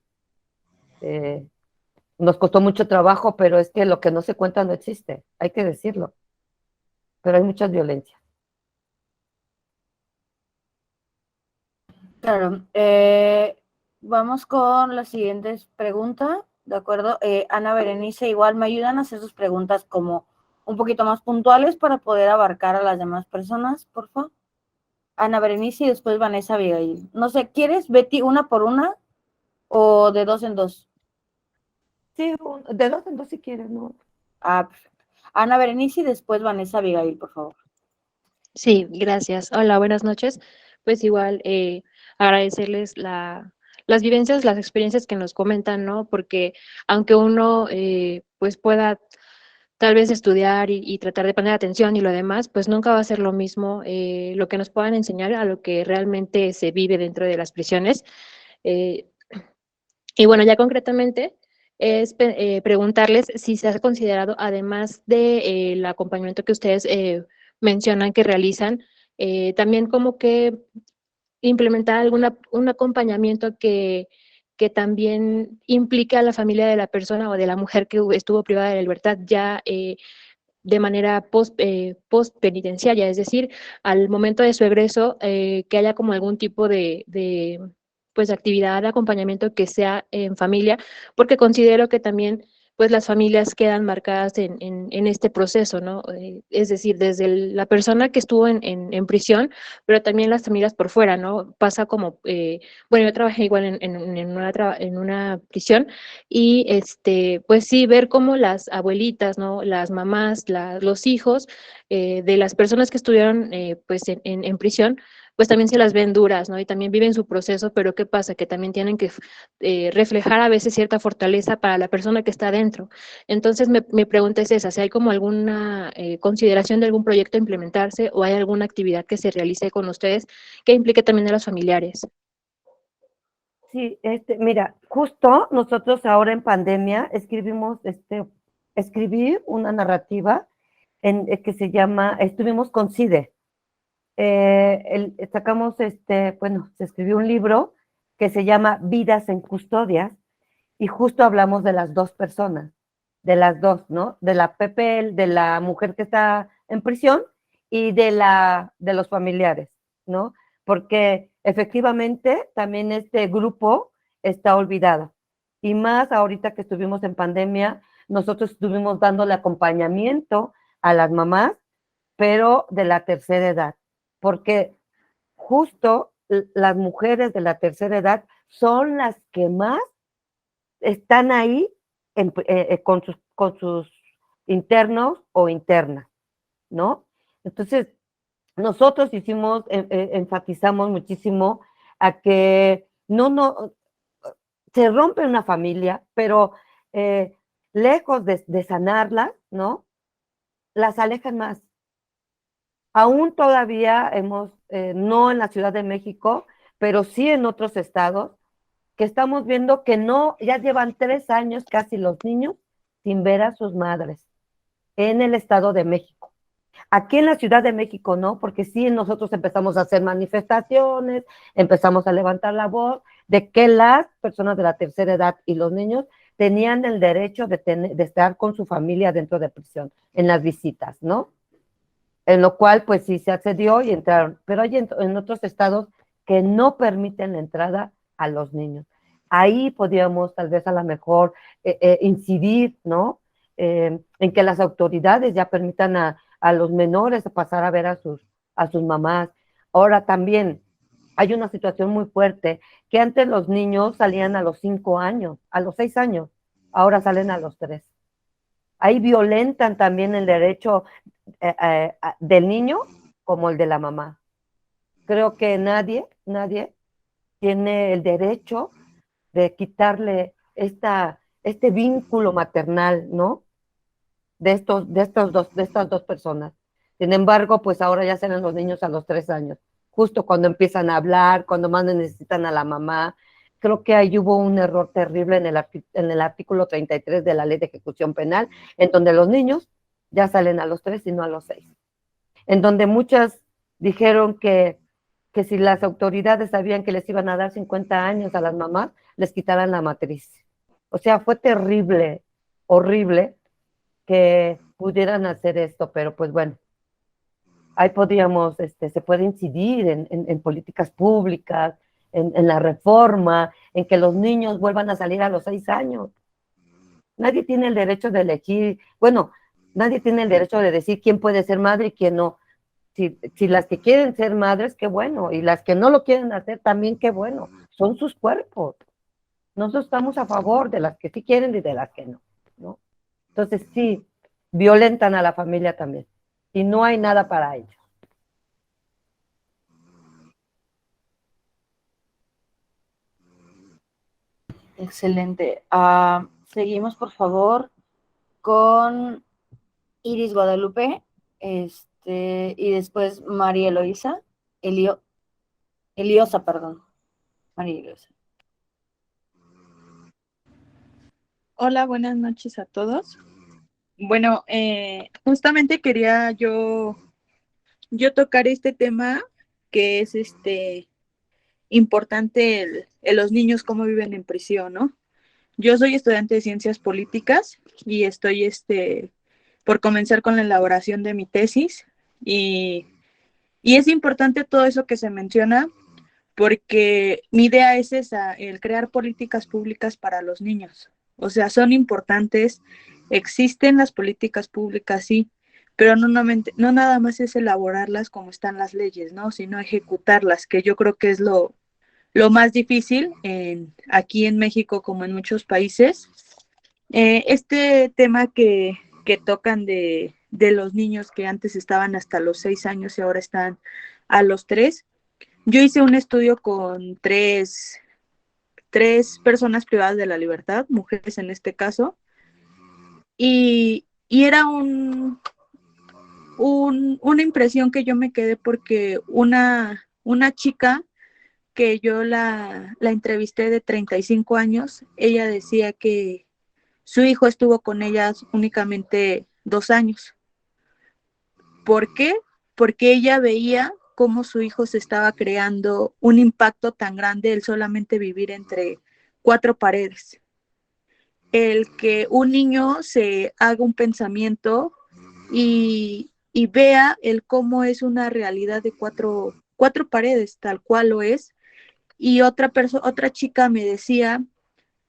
Eh, Nos costó mucho trabajo, pero es que lo que no se cuenta no existe, hay que decirlo. Pero hay muchas violencias. Claro. Vamos con la siguiente pregunta, ¿de acuerdo? Ana Berenice, igual me ayudan a hacer sus preguntas como un poquito más puntuales para poder abarcar a las demás personas, por favor. Ana Berenice y después Vanessa Abigail. No sé, ¿quieres, Betty, una por una o de dos en dos? Sí, de dos en dos si quieres, ¿no? Ah, perfecto. Ana Berenice y después Vanessa Abigail, por favor. Sí, gracias. Hola, buenas noches. Pues igual agradecerles las vivencias, las experiencias que nos comentan, ¿no? Porque aunque uno pues pueda tal vez estudiar y tratar de poner atención y lo demás, pues nunca va a ser lo mismo lo que nos puedan enseñar a lo que realmente se vive dentro de las prisiones. Eh, y bueno, ya concretamente es preguntarles si se ha considerado, además del acompañamiento que ustedes mencionan que realizan, también como que implementar un acompañamiento que también implique a la familia de la persona o de la mujer que estuvo privada de la libertad ya de manera post penitenciaria, es decir, al momento de su egreso, que haya como algún tipo de pues actividad de acompañamiento que sea en familia, porque considero que también pues las familias quedan marcadas en este proceso, ¿no? Es decir, desde la persona que estuvo en prisión, pero también las familias por fuera, ¿no? Pasa como, bueno, yo trabajé igual en una prisión y pues sí, ver cómo las abuelitas, ¿no? Las mamás, los hijos de las personas que estuvieron pues en prisión, pues también se las ven duras, ¿no? Y también viven su proceso, pero ¿qué pasa? Que también tienen que reflejar a veces cierta fortaleza para la persona que está adentro. Entonces, mi pregunta es esa, si hay como alguna consideración de algún proyecto a implementarse o hay alguna actividad que se realice con ustedes que implique también a los familiares. Sí, mira, justo nosotros ahora en pandemia escribí una narrativa que se llama, estuvimos con CIDE. Sacamos, bueno, se escribió un libro que se llama Vidas en Custodias y justo hablamos de las dos personas, de las dos, ¿no? De la PPL, de la mujer que está en prisión y de los familiares, ¿no? Porque efectivamente también este grupo está olvidado. Y más ahorita que estuvimos en pandemia, nosotros estuvimos dándole acompañamiento a las mamás, pero de la tercera edad, porque justo las mujeres de la tercera edad son las que más están ahí con sus internos o internas, ¿no? Entonces, nosotros enfatizamos muchísimo a que no, se rompe una familia, pero lejos de sanarla, ¿no? Las alejan más. Aún todavía no en la Ciudad de México, pero sí en otros estados, que estamos viendo que no, ya llevan 3 años casi los niños sin ver a sus madres en el Estado de México. Aquí en la Ciudad de México no, porque sí nosotros empezamos a hacer manifestaciones, empezamos a levantar la voz de que las personas de la tercera edad y los niños tenían el derecho de estar con su familia dentro de prisión, en las visitas, ¿no? En lo cual pues sí se accedió y entraron, pero hay en otros estados que no permiten la entrada a los niños. Ahí podríamos tal vez a lo mejor incidir, ¿no? En que las autoridades ya permitan a los menores pasar a ver a sus mamás. Ahora también hay una situación muy fuerte, que antes los niños salían a los 5 años, a los 6 años, ahora salen a los 3. Ahí violentan también el derecho del niño como el de la mamá. Creo que nadie tiene el derecho de quitarle este vínculo maternal, ¿no? De estas dos personas. Sin embargo, pues ahora ya salen los niños a los 3 años, justo cuando empiezan a hablar, cuando más necesitan a la mamá. Creo que ahí hubo un error terrible en el artículo 33 de la Ley de Ejecución Penal, en donde los niños ya salen a los 3 y no a los 6. En donde muchas dijeron que si las autoridades sabían que les iban a dar 50 años a las mamás, les quitaran la matriz. O sea, fue terrible, horrible que pudieran hacer esto, pero pues bueno, ahí podríamos, se puede incidir en políticas públicas, en la reforma, en que los niños vuelvan a salir a los 6 años. Nadie tiene el derecho de elegir, bueno, nadie tiene el derecho de decir quién puede ser madre y quién no. Si las que quieren ser madres, qué bueno, y las que no lo quieren hacer, también qué bueno, son sus cuerpos. Nosotros estamos a favor de las que sí quieren y de las que no, ¿no? Entonces sí, violentan a la familia también, y no hay nada para ellos. Excelente. Seguimos, por favor, con Iris Guadalupe, y después María Eloisa, Eliosa, perdón. María Eliosa. Hola, buenas noches a todos. Bueno, justamente quería yo tocar este tema que es importante el los niños cómo viven en prisión, ¿no? Yo soy estudiante de ciencias políticas y estoy por comenzar con la elaboración de mi tesis y es importante todo eso que se menciona porque mi idea es esa, el crear políticas públicas para los niños. O sea, son importantes, existen las políticas públicas, sí, pero no nada más es elaborarlas como están las leyes, ¿no? Sino ejecutarlas, que yo creo que es lo más difícil aquí en México como en muchos países. Este tema que tocan de los niños que antes estaban hasta los 6 años y ahora están a los 3, Yo hice un estudio con tres personas privadas de la libertad, mujeres en este caso, y era una impresión que yo me quedé porque una chica que yo la entrevisté de 35 años, ella decía que su hijo estuvo con ellas únicamente 2 años. ¿Por qué? Porque ella veía cómo su hijo se estaba creando un impacto tan grande el solamente vivir entre cuatro paredes. El que un niño se haga un pensamiento y vea el cómo es una realidad de cuatro paredes, tal cual lo es. Y otra chica me decía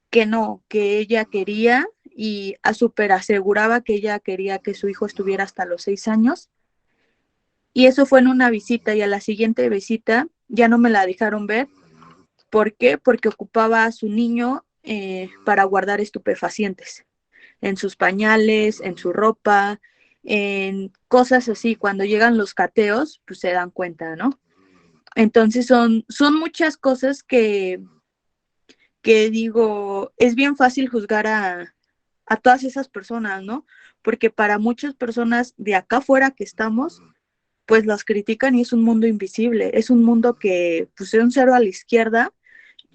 que no, que ella quería y súper aseguraba que ella quería que su hijo estuviera hasta los 6 años. Y eso fue en una visita y a la siguiente visita ya no me la dejaron ver. ¿Por qué? Porque ocupaba a su niño para guardar estupefacientes en sus pañales, en su ropa, en cosas así. Cuando llegan los cateos, pues se dan cuenta, ¿no? Entonces son muchas cosas que digo, es bien fácil juzgar a todas esas personas, ¿no? Porque para muchas personas de acá afuera que estamos, pues las critican y es un mundo invisible, es un mundo que pues es un cero a la izquierda.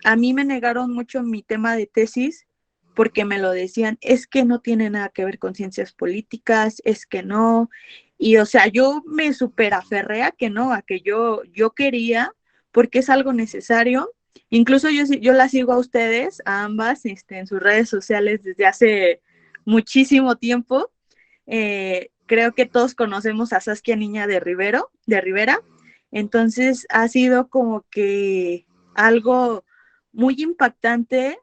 A mí me negaron mucho mi tema de tesis porque me lo decían, es que no tiene nada que ver con ciencias políticas, es que no. Y o sea, yo me super aferré a que no, a que yo quería, porque es algo necesario. Incluso yo las sigo a ustedes, a ambas, en sus redes sociales desde hace muchísimo tiempo. Creo que todos conocemos a Saskia Niña de Rivera. Entonces ha sido como que algo muy impactante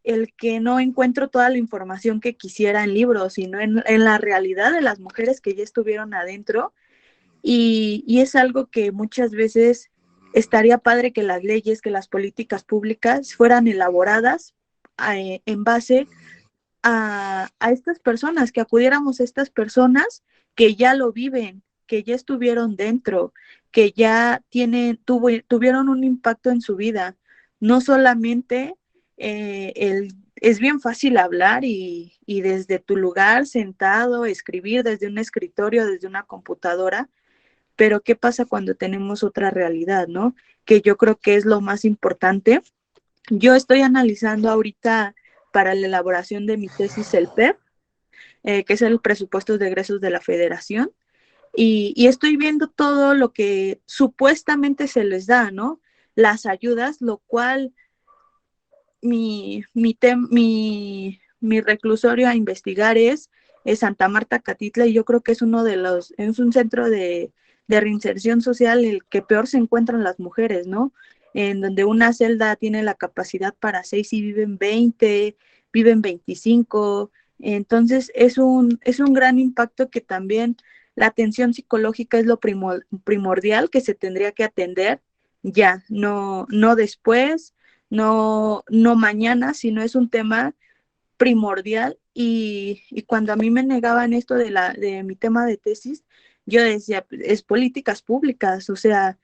el que no encuentro toda la información que quisiera en libros, sino en la realidad de las mujeres que ya estuvieron adentro. Y es algo que muchas veces estaría padre que las leyes, que las políticas públicas fueran elaboradas en base a estas personas, que acudiéramos a estas personas que ya lo viven, que ya estuvieron dentro, que ya tuvieron un impacto en su vida. No solamente es bien fácil hablar y desde tu lugar sentado, escribir desde un escritorio, desde una computadora, pero ¿qué pasa cuando tenemos otra realidad, no? Que yo creo que es lo más importante. Yo estoy analizando ahorita para la elaboración de mi tesis el PEP, que es el presupuesto de egresos de la Federación, y estoy viendo todo lo que supuestamente se les da, ¿no? Las ayudas, lo cual mi reclusorio a investigar es Santa Marta Catitla, y yo creo que es es un centro de reinserción social el que peor se encuentran las mujeres, ¿no? En donde una celda tiene la capacidad para 6 y viven 20, viven 25. Entonces es un gran impacto que también la atención psicológica es lo primordial que se tendría que atender ya, no después, no mañana, sino es un tema primordial. Y cuando a mí me negaban esto de mi tema de tesis, yo decía, es políticas públicas, o sea,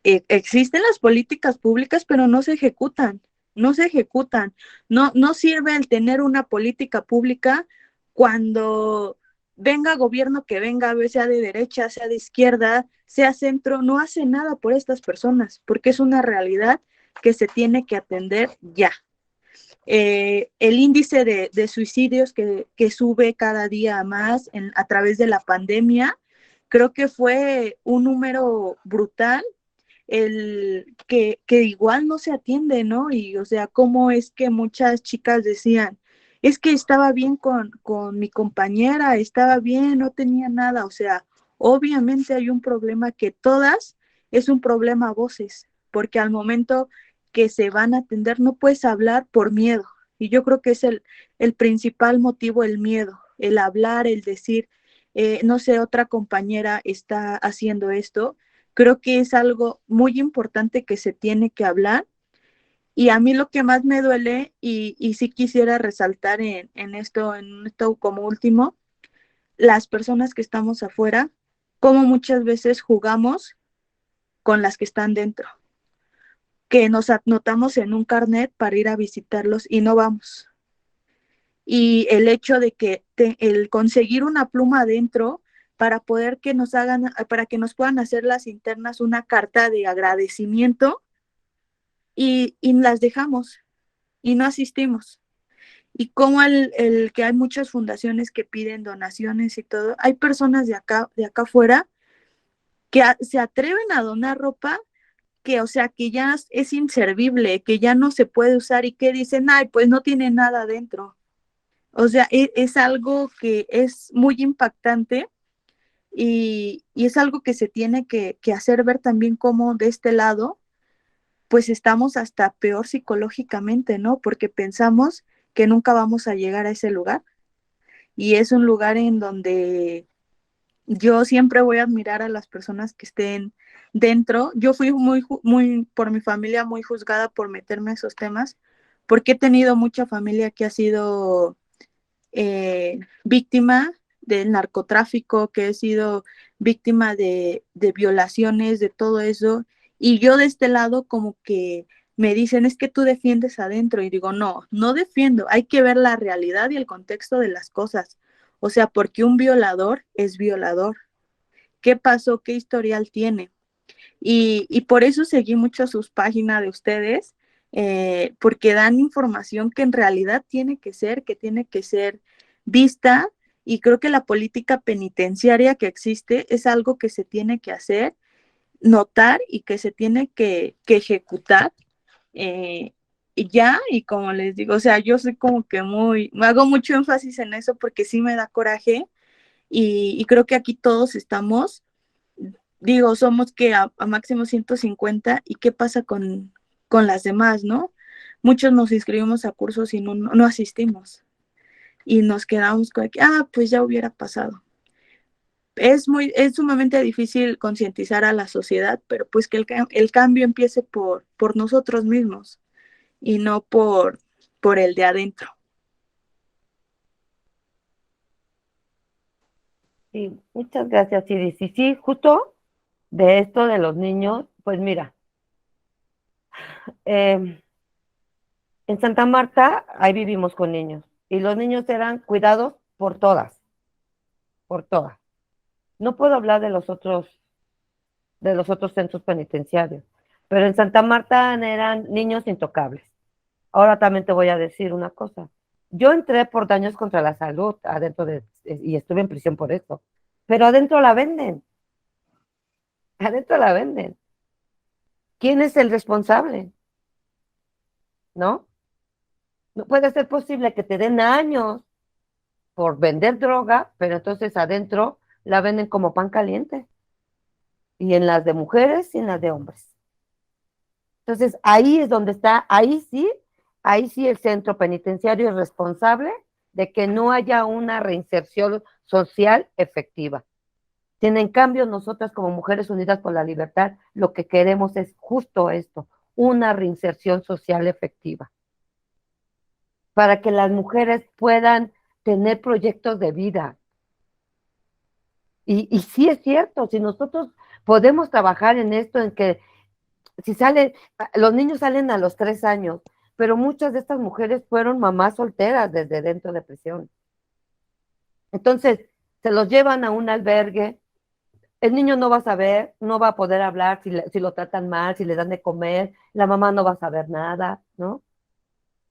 existen las políticas públicas, pero no se ejecutan, no se ejecutan. No sirve el tener una política pública cuando venga gobierno que venga, sea de derecha, sea de izquierda, sea centro, no hace nada por estas personas, porque es una realidad que se tiene que atender ya. El índice de suicidios que sube cada día más a través de la pandemia, creo que fue un número brutal que igual no se atiende, ¿no? Y o sea, cómo es que muchas chicas decían, es que estaba bien con mi compañera, estaba bien, no tenía nada, o sea, obviamente hay un problema que todas es un problema a voces, porque al momento que se van a atender no puedes hablar por miedo, y yo creo que es el principal motivo, el miedo, el hablar, el decir, no sé, otra compañera está haciendo esto. Creo que es algo muy importante que se tiene que hablar. Y a mí lo que más me duele, y sí quisiera resaltar en esto como último, las personas que estamos afuera, como muchas veces jugamos con las que están dentro. que nos anotamos en un carnet para ir a visitarlos y no vamos. Y el hecho de que el conseguir una pluma adentro para poder que nos hagan, para que nos puedan hacer las internas una carta de agradecimiento y las dejamos y no asistimos. Y como el que hay muchas fundaciones que piden donaciones y todo, hay personas de acá afuera que se atreven a donar ropa que, o sea, que ya es inservible, que ya no se puede usar y que dicen, ay, pues no tiene nada dentro. O sea, es algo que es muy impactante y es algo que se tiene que hacer ver también como de este lado, pues estamos hasta peor psicológicamente, ¿no? Porque pensamos que nunca vamos a llegar a ese lugar y es un lugar en donde yo siempre voy a admirar a las personas que estén dentro. Yo fui muy, por mi familia, muy juzgada por meterme a esos temas, porque he tenido mucha familia que ha sido víctima del narcotráfico, que he sido víctima de violaciones, de todo eso. Y yo de este lado como que me dicen, es que tú defiendes adentro. Y digo, no, no defiendo. Hay que ver la realidad y el contexto de las cosas. O sea, porque un violador es violador. ¿Qué pasó? ¿Qué historial tiene? Y por eso seguí mucho sus páginas de ustedes, porque dan información que en realidad tiene que ser vista, y creo que la política penitenciaria que existe es algo que se tiene que hacer, notar y que se tiene que ejecutar. Y ya, y como les digo, o sea, yo soy como que hago mucho énfasis en eso porque sí me da coraje y creo que aquí todos estamos, digo, somos que a máximo 150 y qué pasa con las demás, ¿no? Muchos nos inscribimos a cursos y no asistimos y nos quedamos con que, pues ya hubiera pasado. Es sumamente difícil concientizar a la sociedad, pero pues que el cambio empiece por nosotros mismos y no por el de adentro. Sí, muchas gracias, Iris. Y sí, justo de esto de los niños, pues mira, en Santa Marta ahí vivimos con niños y los niños eran cuidados por todas, por todas. No puedo hablar de los otros centros penitenciarios, pero en Santa Marta eran niños intocables. Ahora también te voy a decir una cosa. Yo entré por daños contra la salud y estuve en prisión por eso, pero adentro la venden. ¿Quién es el responsable? ¿No? No puede ser posible que te den años por vender droga, pero entonces adentro la venden como pan caliente. Y en las de mujeres y en las de hombres. Entonces, ahí es donde está, ahí sí el centro penitenciario es responsable de que no haya una reinserción social efectiva. En cambio, nosotras como Mujeres Unidas por la Libertad, lo que queremos es justo esto, una reinserción social efectiva, para que las mujeres puedan tener proyectos de vida. Y sí es cierto, si nosotros podemos trabajar en esto, en que si los niños salen a los 3 años, pero muchas de estas mujeres fueron mamás solteras desde dentro de prisión. Entonces, se los llevan a un albergue, el niño no va a saber, no va a poder hablar si lo tratan mal, si le dan de comer, la mamá no va a saber nada, ¿no?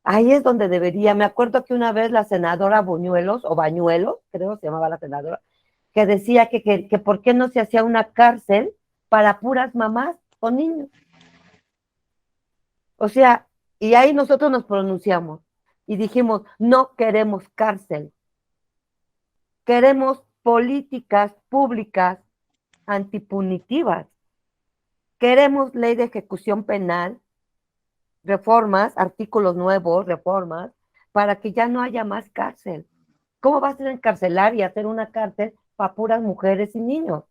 Ahí es donde me acuerdo que una vez la senadora Buñuelos, o Bañuelos, creo se llamaba la senadora, que decía que por qué no se hacía una cárcel para puras mamás o niños. O sea, y ahí nosotros nos pronunciamos y dijimos, no queremos cárcel, queremos políticas públicas antipunitivas, queremos ley de ejecución penal, reformas, artículos nuevos, reformas, para que ya no haya más cárcel. ¿Cómo vas a encarcelar y hacer una cárcel para puras mujeres y niños?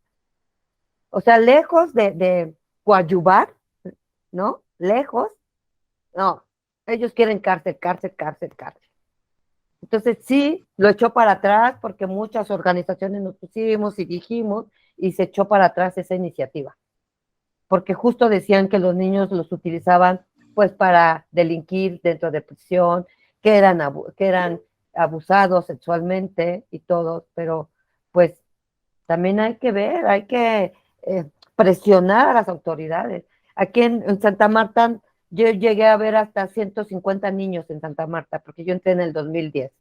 O sea, lejos de coadyuvar, ¿no? Lejos. No, ellos quieren cárcel, cárcel, cárcel, cárcel. Entonces sí, lo echó para atrás porque muchas organizaciones nos pusimos y dijimos y se echó para atrás esa iniciativa. porque justo decían que los niños los utilizaban pues para delinquir dentro de prisión, que eran abusados sexualmente y todo, pero pues también hay que ver, hay que presionar a las autoridades. Aquí en Santa Marta, yo llegué a ver hasta 150 niños en Santa Marta, porque yo entré en el 2010.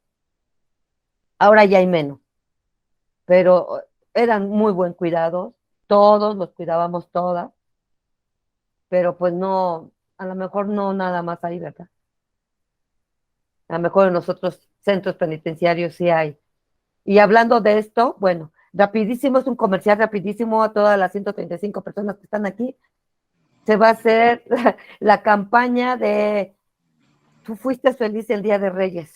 Ahora ya hay menos, pero eran muy buen cuidados, todos los cuidábamos todas, pero pues no, a lo mejor no nada más ahí, ¿verdad? A lo mejor en los otros centros penitenciarios sí hay. Y hablando de esto, bueno, rapidísimo, es un comercial rapidísimo a todas las 135 personas que están aquí. Se va a hacer la campaña de tú fuiste feliz el Día de Reyes.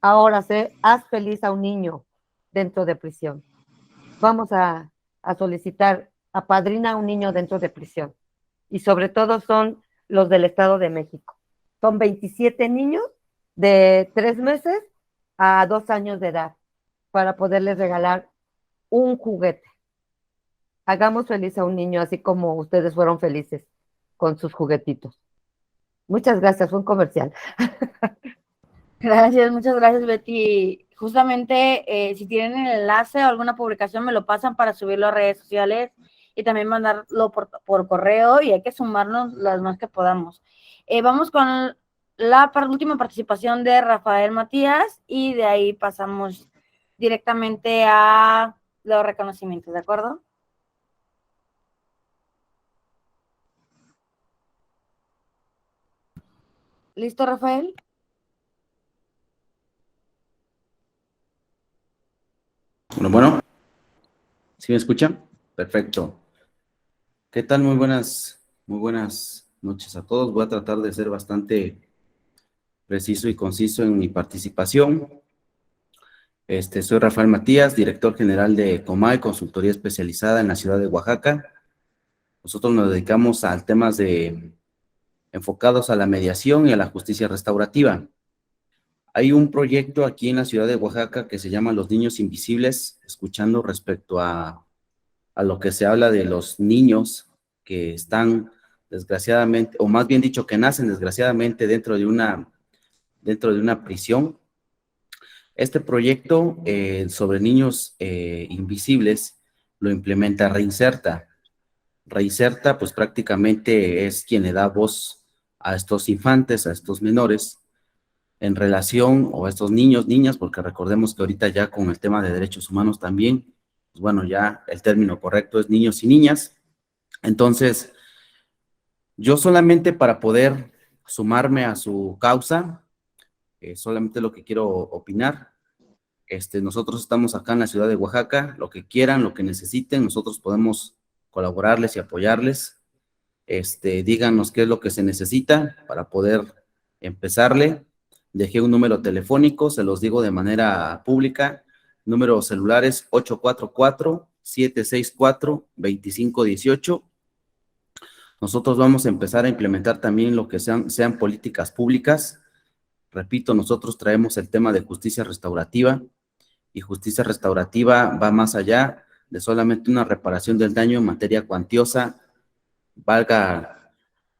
Ahora haz feliz a un niño dentro de prisión. Vamos a solicitar, apadrina a un niño dentro de prisión. Y sobre todo son los del Estado de México. Son 27 niños de 3 meses a 2 años de edad para poderles regalar un juguete. Hagamos feliz a un niño así como ustedes fueron felices con sus juguetitos. Muchas gracias, fue un comercial. Gracias, muchas gracias, Betty. Justamente, si tienen el enlace o alguna publicación, me lo pasan para subirlo a redes sociales y también mandarlo por correo, y hay que sumarnos las más que podamos. Vamos con la última participación de Rafael Matías y de ahí pasamos directamente a los reconocimientos, ¿de acuerdo? ¿Listo, Rafael? Bueno, ¿sí me escuchan? Perfecto. ¿Qué tal? Muy buenas noches a todos. Voy a tratar de ser bastante preciso y conciso en mi participación. Soy Rafael Matías, director general de Comay, consultoría especializada en la ciudad de Oaxaca. Nosotros nos dedicamos a temas enfocados a la mediación y a la justicia restaurativa. Hay un proyecto aquí en la ciudad de Oaxaca que se llama Los Niños Invisibles, escuchando respecto a lo que se habla de los niños que están desgraciadamente, o más bien dicho, que nacen desgraciadamente dentro de una prisión. Este proyecto sobre niños invisibles lo implementa Reinserta. Reinserta, pues prácticamente es quien le da voz a estos infantes, a estos menores, en relación, o a estos niños, niñas, porque recordemos que ahorita ya con el tema de derechos humanos también, pues bueno, ya el término correcto es niños y niñas. Entonces, yo solamente para poder sumarme a su causa, solamente lo que quiero opinar, nosotros estamos acá en la ciudad de Oaxaca, lo que quieran, lo que necesiten, nosotros podemos colaborarles y apoyarles. Díganos qué es lo que se necesita para poder empezarle. Dejé un número telefónico, se los digo de manera pública, número celular es 844-764-2518. Nosotros vamos a empezar a implementar también lo que sean políticas públicas. Repito, nosotros traemos el tema de justicia restaurativa, y justicia restaurativa va más allá de solamente una reparación del daño en materia cuantiosa, valga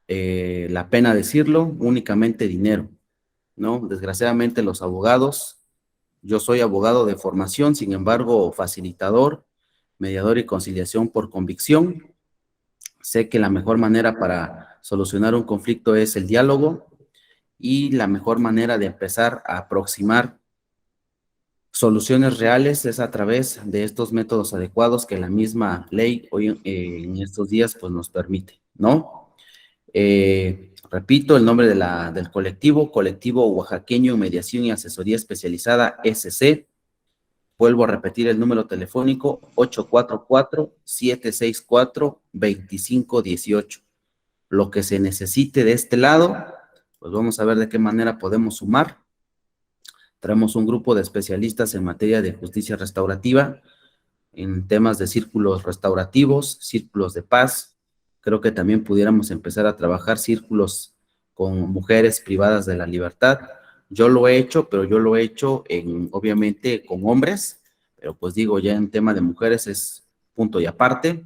la pena decirlo, únicamente dinero, ¿no? Desgraciadamente los abogados, yo soy abogado de formación, sin embargo, facilitador, mediador y conciliación por convicción. Sé que la mejor manera para solucionar un conflicto es el diálogo, y la mejor manera de empezar a aproximar soluciones reales es a través de estos métodos adecuados que la misma ley hoy en estos días pues nos permite, ¿no? Repito el nombre del colectivo Oaxaqueño en Mediación y Asesoría Especializada, SC. Vuelvo a repetir el número telefónico, 844-764-2518. Lo que se necesite de este lado, pues vamos a ver de qué manera podemos sumar. Traemos un grupo de especialistas en materia de justicia restaurativa, en temas de círculos restaurativos, círculos de paz. Creo que también pudiéramos empezar a trabajar círculos con mujeres privadas de la libertad. Yo lo he hecho, pero yo lo he hecho obviamente con hombres, pero pues digo, ya en tema de mujeres es punto y aparte.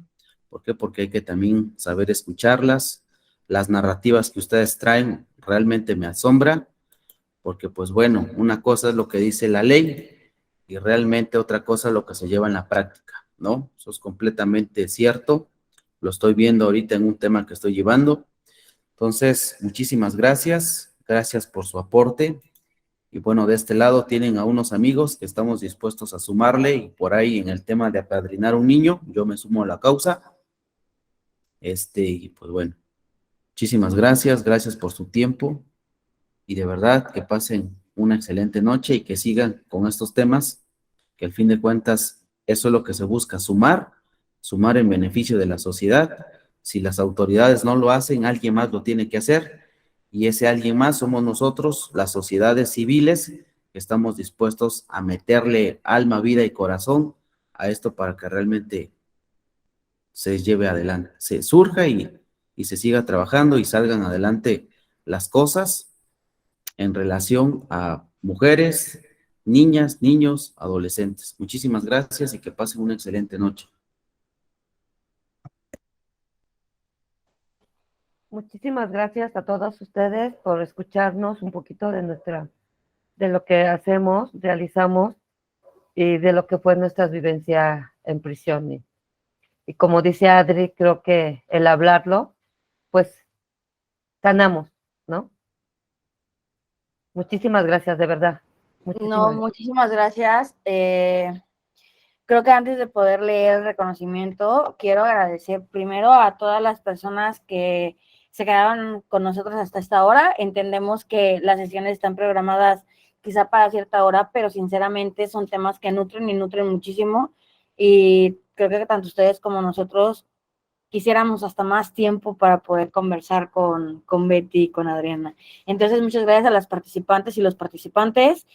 ¿Por qué? Porque hay que también saber escucharlas. Las narrativas que ustedes traen realmente me asombran, porque pues bueno, una cosa es lo que dice la ley y realmente otra cosa es lo que se lleva en la práctica, ¿no? Eso es completamente cierto. Lo estoy viendo ahorita en un tema que estoy llevando. Entonces, muchísimas gracias. Gracias por su aporte. Y bueno, de este lado tienen a unos amigos que estamos dispuestos a sumarle, y por ahí en el tema de apadrinar un niño, yo me sumo a la causa. Y pues bueno, muchísimas gracias, gracias por su tiempo, y de verdad que pasen una excelente noche y que sigan con estos temas, que al fin de cuentas eso es lo que se busca, sumar en beneficio de la sociedad. Si las autoridades no lo hacen, alguien más lo tiene que hacer, y ese alguien más somos nosotros, las sociedades civiles, que estamos dispuestos a meterle alma, vida y corazón a esto para que realmente se lleve adelante, se surja y se siga trabajando y salgan adelante las cosas en relación a mujeres, niñas, niños, adolescentes. Muchísimas gracias y que pasen una excelente noche. Muchísimas gracias a todos ustedes por escucharnos un poquito de lo que hacemos, realizamos y de lo que fue nuestra vivencia en prisión. Y como dice Adri, creo que el hablarlo, pues sanamos, ¿no? Muchísimas gracias, de verdad. No, muchísimas gracias. Creo que antes de poder leer el reconocimiento, quiero agradecer primero a todas las personas que se quedaron con nosotros hasta esta hora. Entendemos que las sesiones están programadas quizá para cierta hora, pero sinceramente son temas que nutren y nutren muchísimo, y creo que tanto ustedes como nosotros quisiéramos hasta más tiempo para poder conversar con Betty y con Adriana. Entonces, muchas gracias a las participantes y los participantes.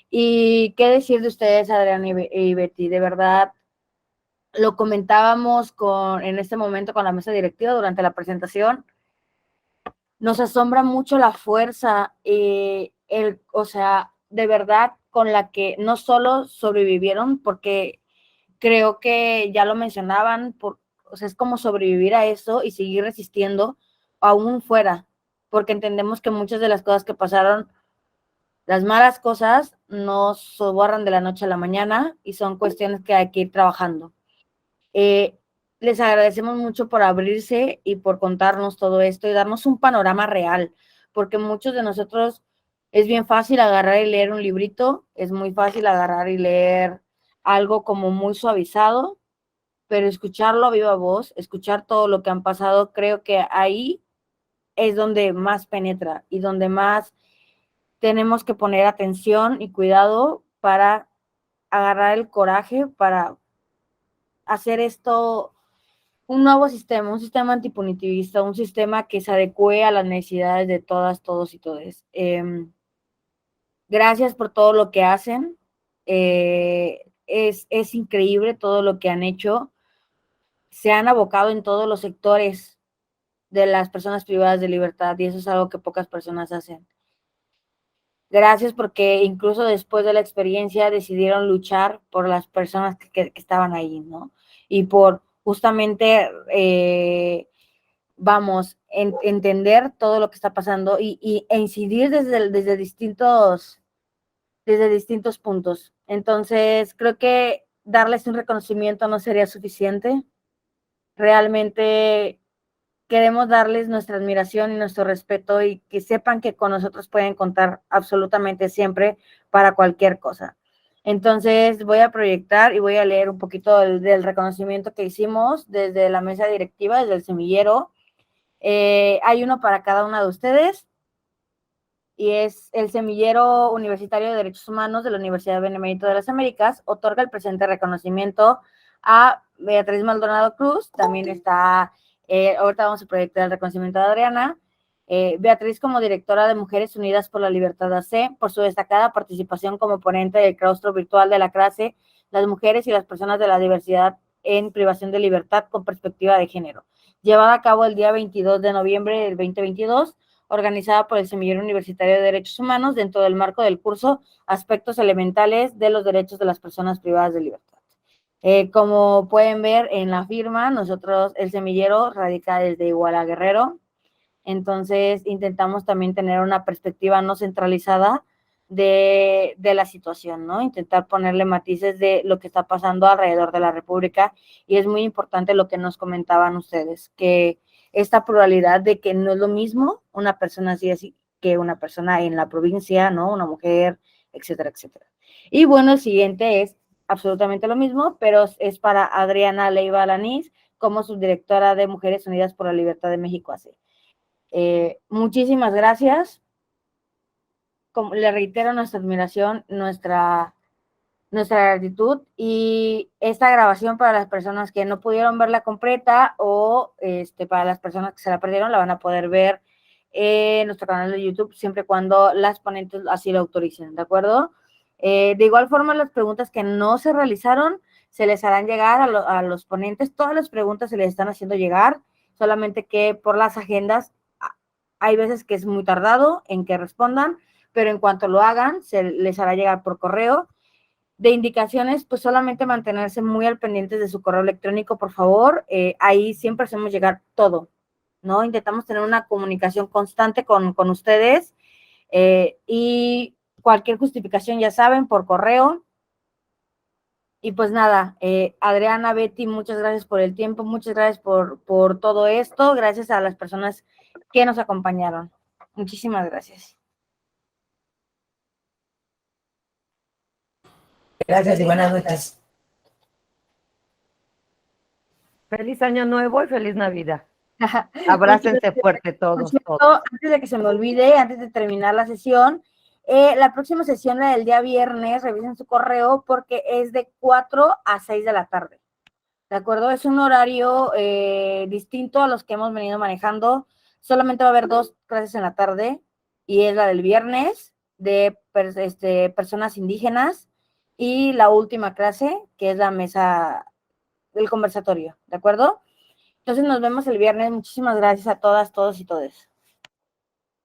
¿Y qué decir de ustedes, Adriana y Betty? De verdad, lo comentábamos en este momento con la mesa directiva durante la presentación. Nos asombra mucho la fuerza, o sea, de verdad, con la que no solo sobrevivieron, porque creo que ya lo mencionaban, o sea, es como sobrevivir a eso y seguir resistiendo aún fuera, porque entendemos que muchas de las cosas que pasaron, las malas cosas, no se borran de la noche a la mañana y son cuestiones que hay que ir trabajando. Les agradecemos mucho por abrirse y por contarnos todo esto y darnos un panorama real, porque muchos de nosotros es bien fácil agarrar y leer un librito, es muy fácil agarrar y leer algo como muy suavizado, pero escucharlo a viva voz, escuchar todo lo que han pasado, creo que ahí es donde más penetra y donde más tenemos que poner atención y cuidado para agarrar el coraje para hacer esto un nuevo sistema, un sistema antipunitivista, un sistema que se adecue a las necesidades de todas, todos y todes. Gracias por todo lo que hacen. Es increíble todo lo que han hecho. Se han abocado en todos los sectores de las personas privadas de libertad, y eso es algo que pocas personas hacen. Gracias porque incluso después de la experiencia decidieron luchar por las personas que estaban ahí, ¿no? Y por justamente, entender todo lo que está pasando e incidir desde distintos puntos. Entonces, creo que darles un reconocimiento no sería suficiente. Realmente queremos darles nuestra admiración y nuestro respeto, y que sepan que con nosotros pueden contar absolutamente siempre para cualquier cosa. Entonces voy a proyectar y voy a leer un poquito del reconocimiento que hicimos desde la mesa directiva, desde el semillero. Hay uno para cada una de ustedes, y es: el Semillero Universitario de Derechos Humanos de la Universidad Benemérito de las Américas otorga el presente reconocimiento a Beatriz Maldonado Cruz. También está, ahorita vamos a proyectar el reconocimiento de Adriana. Beatriz, como directora de Mujeres Unidas por la Libertad AC, por su destacada participación como ponente del claustro virtual de la clase Las mujeres y las personas de la diversidad en privación de libertad con perspectiva de género, llevada a cabo el día 22 de noviembre del 2022, organizada por el Semillero Universitario de Derechos Humanos dentro del marco del curso Aspectos Elementales de los Derechos de las Personas Privadas de Libertad. Como pueden ver en la firma, nosotros, el semillero radica desde Iguala Guerrero, entonces intentamos también tener una perspectiva no centralizada de la situación, ¿no? Intentar ponerle matices de lo que está pasando alrededor de la República, y es muy importante lo que nos comentaban ustedes, que esta pluralidad de que no es lo mismo una persona así que una persona en la provincia, ¿no? Una mujer, etcétera, etcétera. Y bueno, el siguiente es absolutamente lo mismo, pero es para Adriana Leiva Alanís, como subdirectora de Mujeres Unidas por la Libertad de México AC. Muchísimas gracias. Como le reitero nuestra admiración, nuestra gratitud, y esta grabación, para las personas que no pudieron verla completa o para las personas que se la perdieron, la van a poder ver en nuestro canal de YouTube, siempre y cuando las ponentes así lo autoricen, ¿de acuerdo? De igual forma, las preguntas que no se realizaron se les harán llegar a los ponentes. Todas las preguntas se les están haciendo llegar, solamente que por las agendas hay veces que es muy tardado en que respondan, pero en cuanto lo hagan, se les hará llegar por correo. De indicaciones, pues solamente mantenerse muy al pendiente de su correo electrónico, por favor. Ahí siempre hacemos llegar todo, ¿no? Intentamos tener una comunicación constante con ustedes, y cualquier justificación, ya saben, por correo. Y pues nada, Adriana, Betty, muchas gracias por el tiempo, muchas gracias por todo esto, gracias a las personas que nos acompañaron. Muchísimas gracias. Gracias y buenas noches. Feliz Año Nuevo y feliz Navidad. Abrácense fuerte todos. Antes de que se me olvide, antes de terminar la sesión, la próxima sesión, la del día viernes, revisen su correo porque es de 4 a 6 de la tarde. ¿De acuerdo? Es un horario distinto a los que hemos venido manejando. Solamente va a haber 2 clases en la tarde, y es la del viernes de personas indígenas, y la última clase, que es la mesa del conversatorio. ¿De acuerdo? Entonces nos vemos el viernes. Muchísimas gracias a todas, todos y todes.